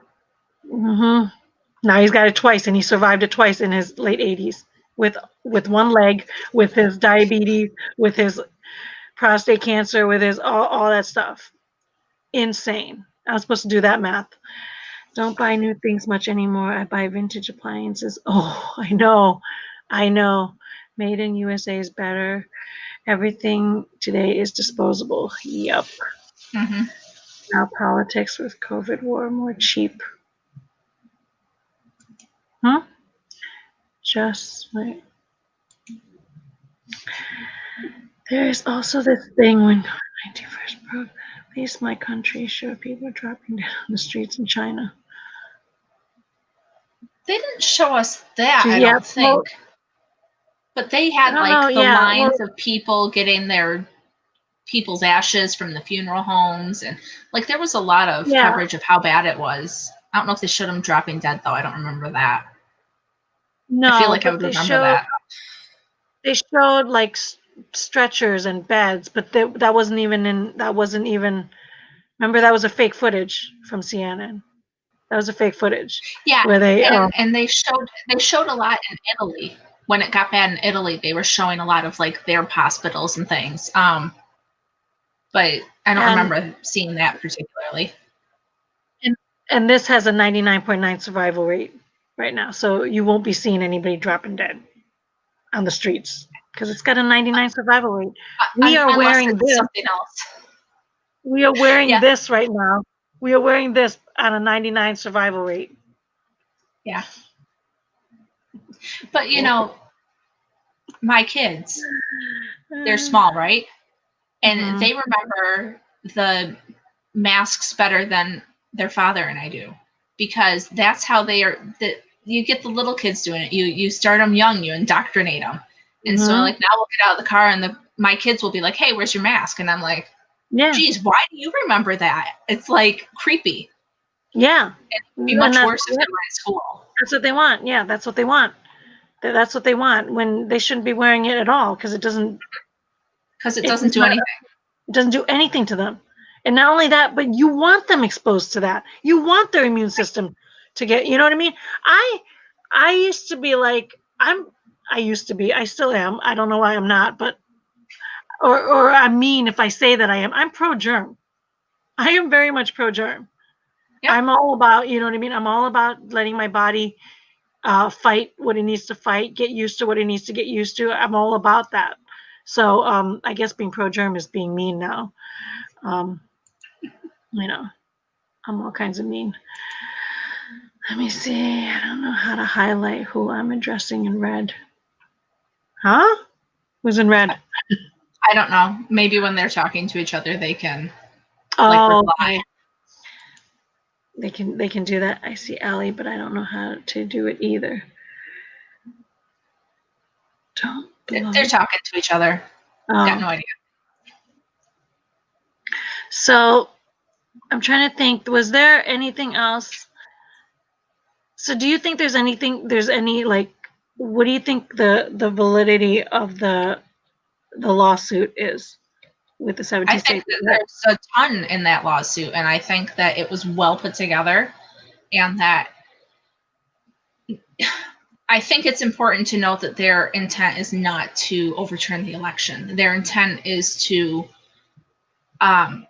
Now he's got it twice, and he survived it twice in his late 80s with one leg, with his diabetes, with his prostate cancer, with his all that stuff. Insane. I was supposed to do that math. Don't buy new things much anymore. I buy vintage appliances. Oh, I know. Made in USA is better. Everything today is disposable. Yep. Mm-hmm. Now politics with COVID war more cheap. Huh? Just like there's also this thing when COVID-19 first broke. At least my country showed people dropping dead on the streets in China. They didn't show us that, I Yeah, don't think. But they had I don't know. like the Yeah, lines of people getting their people's ashes from the funeral homes, and like there was a lot of coverage of how bad it was. I don't know if they showed them dropping dead though. I don't remember that. no, I feel like I but would remember that. they showed like stretchers and beds, but that wasn't even Remember that was a fake footage from CNN. That was a fake footage Yeah, where they and they showed a lot in Italy. When it got bad in Italy, they were showing a lot of like their hospitals and things. But I don't and remember seeing that particularly. and, and this has a 99.9 survival rate right now. So you won't be seeing anybody dropping dead on the streets because it's got a 99 survival rate. We are Unless wearing it's this. something else. We are wearing Yeah, this right now. We are wearing this on a 99 survival rate. yeah. But you know, my kids, they're small, right? And Mhm. they remember the masks better than their father and I do, because that's how they are. That you get the little kids doing it. You start them young, you indoctrinate them, and so Mhm. like now we'll get out of the car and my kids will be like, "Hey, where's your mask?" And I'm like, Yeah. "Geez, why do you remember that? It's like creepy. Yeah. It'd be And much that's worse if they were in school that's what they want. Yeah, that's what they want. That's what they want when they shouldn't be wearing it at all because because it it's doesn't do not anything." it doesn't do anything to them. And not only that, but you want them exposed to that. You want their immune system to get, you know what I mean? I used to be like I used to be, I still am. I don't know why I'm not, but or I mean if I say that I am. I'm pro germ. I am very much pro germ. Yep. I'm all about, you know what I mean? I'm all about letting my body fight what it needs to fight, get used to what it needs to get used to. I'm all about that. So I guess being pro germ is being mean now. Um, you know, I'm all kinds of mean. Let me see. I don't know how to highlight who I'm addressing in red. Huh? Who's in red? I don't know. Maybe when they're talking to each other, they can like Oh, reply. okay. They can do that. I see Allie, but I don't know how to do it either. Don't They're blow. talking to each other. Got Oh, no idea. so I'm trying to think. Was there anything else? So do you think there's any like what do you think the validity of the lawsuit is with the I 17 think states? that there's a ton in that lawsuit, and I think that it was well put together, and that I think it's important to note that their intent is not to overturn the election. Their intent is to um,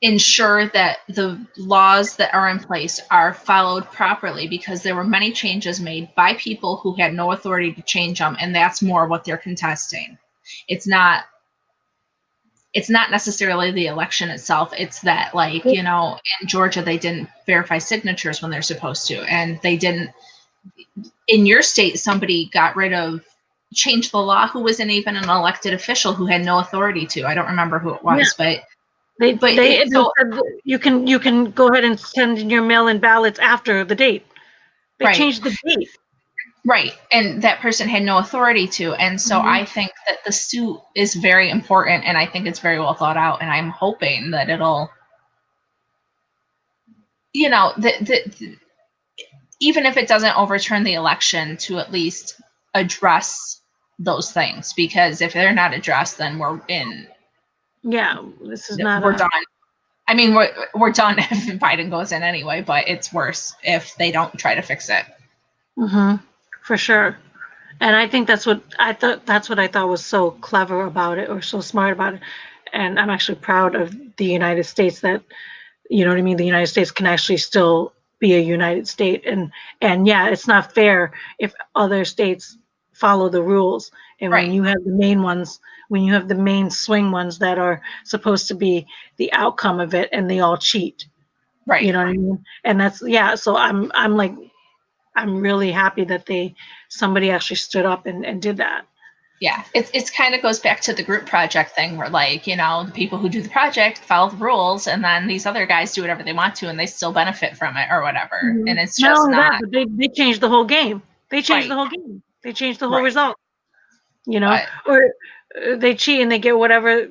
ensure that the laws that are in place are followed properly, because there were many changes made by people who had no authority to change them, and that's more what they're contesting. It's not necessarily the election itself. It's that, like, you know, in Georgia they didn't verify signatures when they're supposed to, and they didn't in your state. Somebody got rid of changed the law who wasn't even an elected official, who had no authority to. I don't remember who it Yeah, was, but they so said that you can go ahead and send in your mail-in ballots after the date. They right. changed the date. Right. And that person had no authority to. And so Mhm. I think that the suit is very important, and I think it's very well thought out. And I'm hoping that it'll, you know, even if it doesn't overturn the election, to at least address those things. Because if they're not addressed, then Yeah, this is not we're a. done. I mean, we're done if Biden goes in anyway, but it's worse if they don't try to fix it. For sure. And I think that's what I thought. That's what I thought was so clever about it, or so smart about it. And I'm actually proud of the United States that you know what I mean. The United States can actually still be a United State, and yeah, it's not fair if other states follow the rules, and Right. when you have the main ones, when you have the main swing ones that are supposed to be the outcome of it, and they all cheat. Right. You know what I mean? And that's yeah. So I'm like I'm really happy that somebody actually stood up and did that. Yeah, it's kind of goes back to the group project thing, where, like, you know, the people who do the project follow the rules, and then these other guys do whatever they want to, and they still benefit from it or whatever. And it's Not just only that, not but they changed the whole game. They changed the right. whole game. They changed the whole Right. result. You know, But or they cheat and they get whatever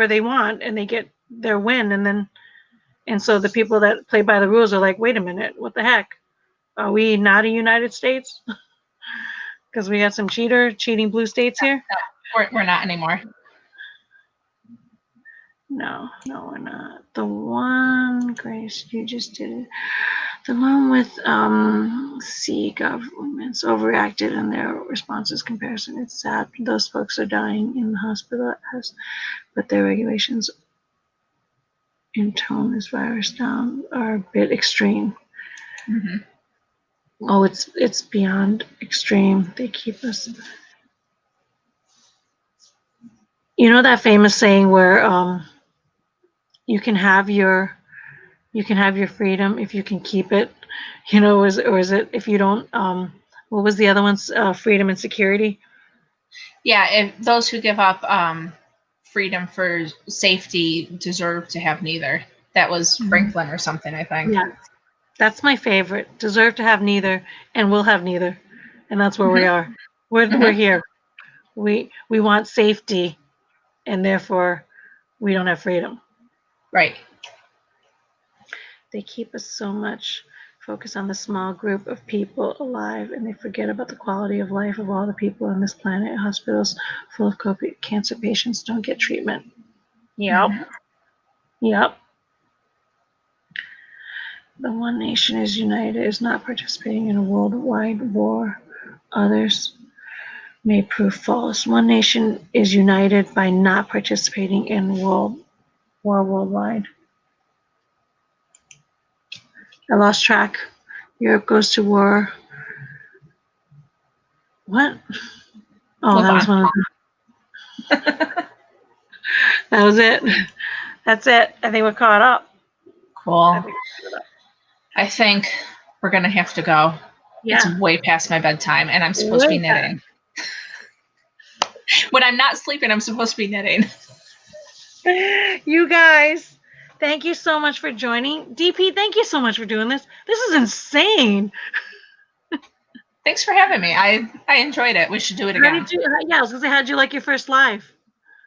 they want and they get their win, and so the people that play by the rules are like, wait a minute, what the heck? Are we not a United States? Because we got some cheating blue states here. no, we're not anymore. No, we're not. The one, Grace, you just did it. The one with C governments overreacted in their responses comparison. It's sad. Those folks are dying in the hospital, but their regulations in tone this virus down are a bit extreme. Mm-hmm. Oh, it's beyond extreme. They keep us. You know that famous saying where you can have your freedom if you can keep it. You know, or is it if you don't? What was the other one's? Freedom and security. Yeah, if those who give up freedom for safety deserve to have neither. That was Franklin or something, I think. Yeah, that's my favorite. Deserve to have neither, and we'll have neither, and that's where we are. We're here. We want safety, and therefore we don't have freedom. Right. They keep us so much focused on the small group of people alive, and they forget about the quality of life of all the people on this planet. Hospitals full of cancer patients don't get treatment. Yep. Yep. The one nation is united is not participating in a worldwide war. Others may prove false. One nation is united by not participating in war worldwide. I lost track. Europe goes to war. What? Oh, Move that was on. one of the, that was it. That's it. I think we're caught up. Cool. I think we're going to have to go. Yeah. It's way past my bedtime, and I'm supposed to be knitting. When I'm not sleeping, I'm supposed to be knitting. You guys, thank you so much for joining. DP, thank you so much for doing this. This is insane. Thanks for having me. I enjoyed it. We should do it again. I was gonna say, how did you like your first live?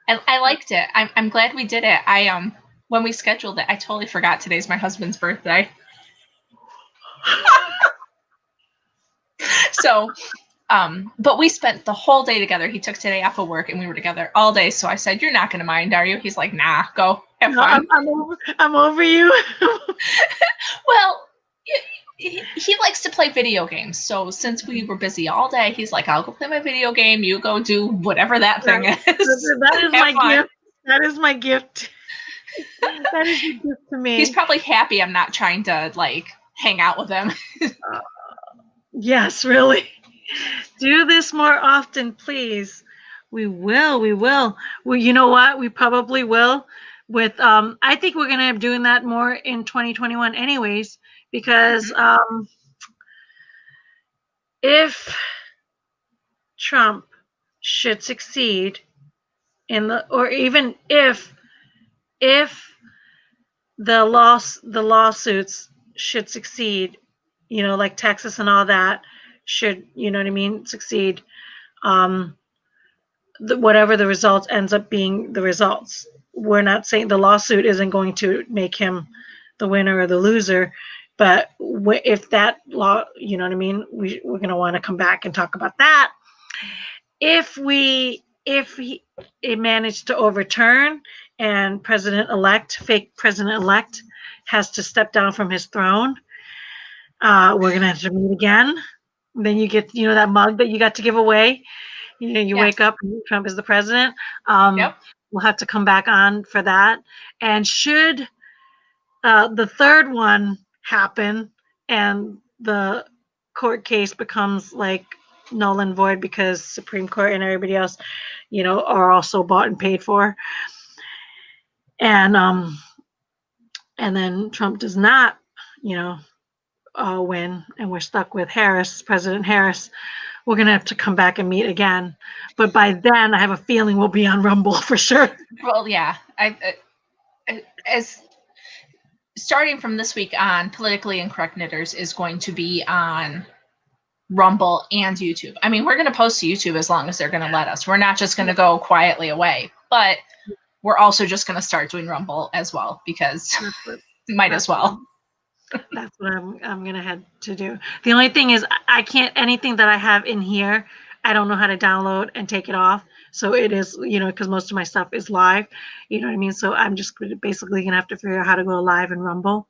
I liked it. I'm glad we did it. When we scheduled it, I totally forgot today's my husband's birthday. So, but we spent the whole day together. He took today off of work, and we were together all day. So I said, "You're not going to mind, are you?" He's like, "Nah, go have fun." I'm over you. Well, he likes to play video games. So since we were busy all day, he's like, "I'll go play my video game. You go do whatever that thing is." That is my gift. That is my gift. That is a gift to me. He's probably happy I'm not trying to like hang out with him. Yes, really. Do this more often, please. We will. Well, you know what? We probably will. With I think we're gonna be doing that more in 2021, anyways, because if Trump should succeed or even if the lawsuits should succeed, you know, like Texas and all that should, you know what I mean, succeed. Whatever the results ends up being the results. We're not saying the lawsuit isn't going to make him the winner or the loser, but if that law, you know what I mean, we're going to want to come back and talk about that. If it managed to overturn and fake president-elect has to step down from his throne, we're going to have to meet again. Then you get, you know, that mug that you got to give away. You know, you wake up and Trump is the president. We'll have to come back on for that. And should the third one happen and the court case becomes like null and void because Supreme Court and everybody else, you know, are also bought and paid for, and then Trump does not, you know, win, and we're stuck with President Harris, we're going to have to come back and meet again. But by then, I have a feeling we'll be on Rumble for sure. Well, yeah. As starting from this week on, Politically Incorrect Knitters is going to be on Rumble and YouTube. I mean, we're going to post to YouTube as long as they're going to let us. We're not just going to go quietly away, but we're also just going to start doing Rumble as well because might as well. That's what I'm going to have to do. The only thing is I can't, anything that I have in here, I don't know how to download and take it off. So it is, because most of my stuff is live. You know what I mean? So I'm just basically going to have to figure out how to go live in Rumble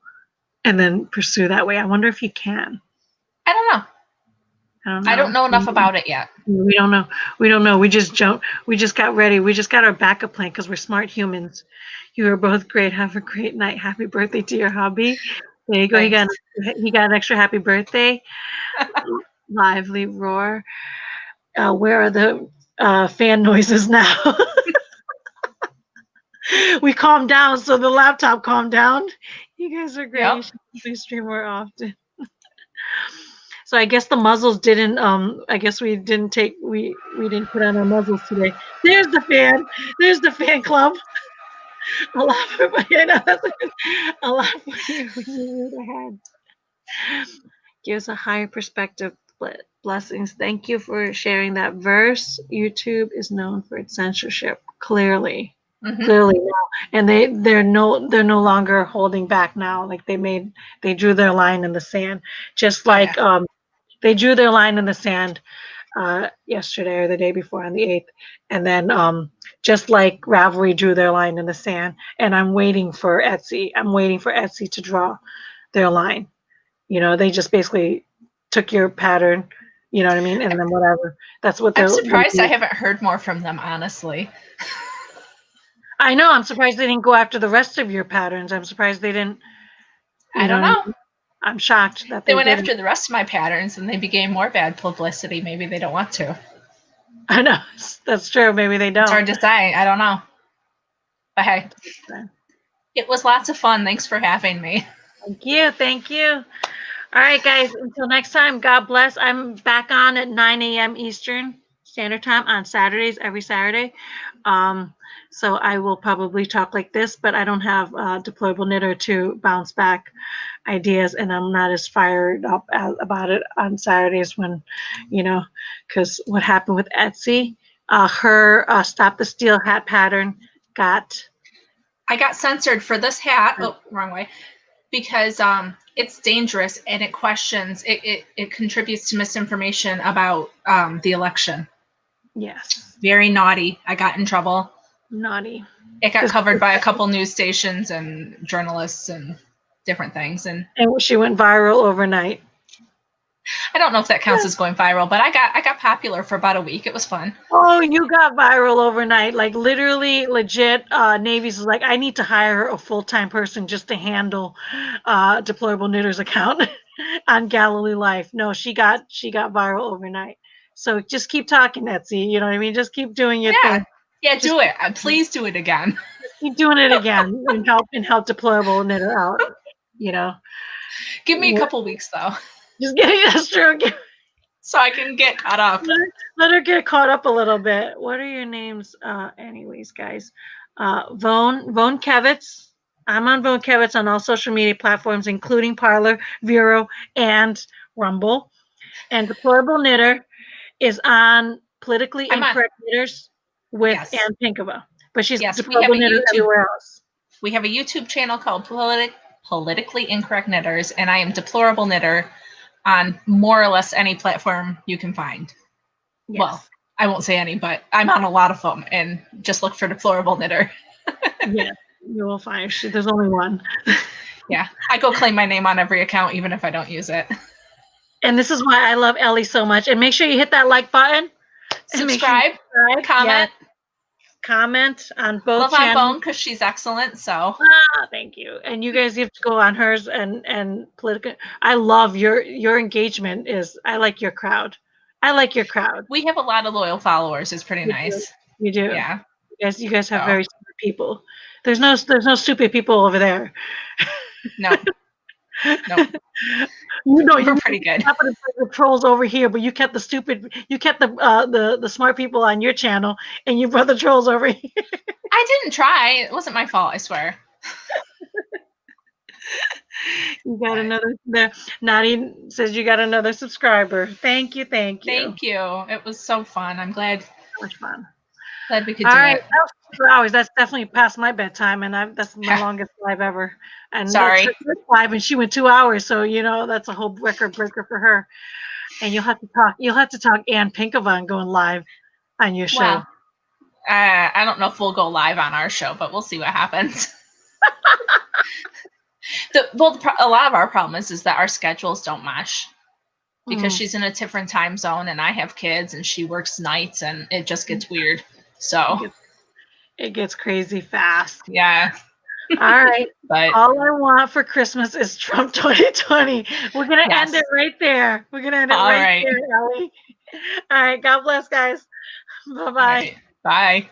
and then pursue that way. I wonder if you can. I don't know. I don't know enough about it yet. We don't know. We don't know. We just jumped. We just got ready. We just got our backup plan because we're smart humans. You are both great. Have a great night. Happy birthday to your hubby. There you go. He got an extra happy birthday. Lively roar. Where are the fan noises now? We calmed down, so the laptop calmed down. You guys are great. Yep. You should stream more often. So I guess the muzzles didn't. I guess we didn't put on our muzzles today. There's the fan. There's the fan club. A lot for a lot for you when you move ahead. Gives a higher perspective. Blessings. Thank you for sharing that verse. YouTube is known for its censorship. Clearly now, and they're no longer holding back now. Like they drew their line in the sand, just like they drew their line in the sand yesterday or the day before on the 8th, and then just like Ravelry drew their line in the sand, and I'm waiting for Etsy. I'm waiting for Etsy to draw their line. They just basically took your pattern, you know what I mean, and then whatever. That's what they're. I'm surprised I haven't heard more from them, honestly. I know. I'm surprised they didn't go after the rest of your patterns. I'm surprised they didn't. I don't know. I'm shocked that they went after the rest of my patterns and they became more bad publicity. Maybe they don't want to. I know. That's true. Maybe they don't. It's hard to say. I don't know. But hey, it was lots of fun. Thanks for having me. Thank you. Thank you. All right, guys. Until next time, God bless. I'm back on at 9 a.m. Eastern Standard Time on Saturdays, every Saturday. So I will probably talk like this, but I don't have Deplorable Knitter to bounce back ideas, and I'm not as fired up about it on Saturdays when, because what happened with Etsy, her Stop the Steal hat pattern I got censored for this hat. Oh, wrong way. Because it's dangerous and it questions, it contributes to misinformation about the election. Yes. Very naughty. I got in trouble. Naughty. It got covered by a couple news stations and journalists and different things. And she went viral overnight. I don't know if that counts as going viral, but I got popular for about a week. It was fun. Oh, you got viral overnight. Like literally, legit, Navy's is like, I need to hire a full-time person just to handle Deplorable Knitter's account on Galilee Life. No, she got viral overnight. So just keep talking, Etsy. You know what I mean? Just keep doing your thing. Yeah, do it. Please do it again. Keep doing it again and help Deplorable Knitter out. Give me a couple weeks though. Just getting that's true. So I can get caught up. Let her get caught up a little bit. What are your names? Anyways, guys. Vone Kevitz. I'm on Vone Kevitz on all social media platforms, including Parler, Vero, and Rumble. And Deplorable Knitter is on Politically Incorrect Knitters with Ann Pinkova. But she's Deplorable Knitter everywhere else. We have a YouTube channel called Politically Incorrect Knitters, and I am Deplorable Knitter on more or less any platform you can find. Yes. Well, I won't say any, but I'm on a lot of them, and just look for Deplorable Knitter. Yeah, you will find. There's only one. Yeah, I go claim my name on every account, even if I don't use it. And this is why I love Ellie so much. And make sure you hit that like button. Subscribe, comment. Yeah. Comment on both channels. Love on Bone because she's excellent. So thank you. And you guys have to go on hers and political. I love your engagement. I like your crowd. We have a lot of loyal followers. It's pretty nice. You do. Yeah. You guys have very smart people. There's no stupid people over there. No. No. You're pretty good. The trolls over here, but you kept the smart people on your channel, and you brought the trolls over here. I didn't try. It wasn't my fault, I swear. You got another there. Nadi says you got another subscriber. Thank you. Thank you. It was so fun. I'm glad. So much fun. Glad we could do it. That was 2 hours. That's definitely past my bedtime, and that's my longest live ever. And sorry, live, and she went 2 hours, so that's a whole record breaker for her. And you'll have to talk Ann Pinkavon going live on your show. Well, I don't know if we'll go live on our show, but we'll see what happens. A lot of our problem is that our schedules don't mesh because she's in a different time zone and I have kids and she works nights and it just gets weird. So it gets crazy fast. Yeah. All right. But all I want for Christmas is Trump 2020. We're going to end it right there. We're going to end it right there, Ellie. All right. God bless, guys. Bye-bye. Bye.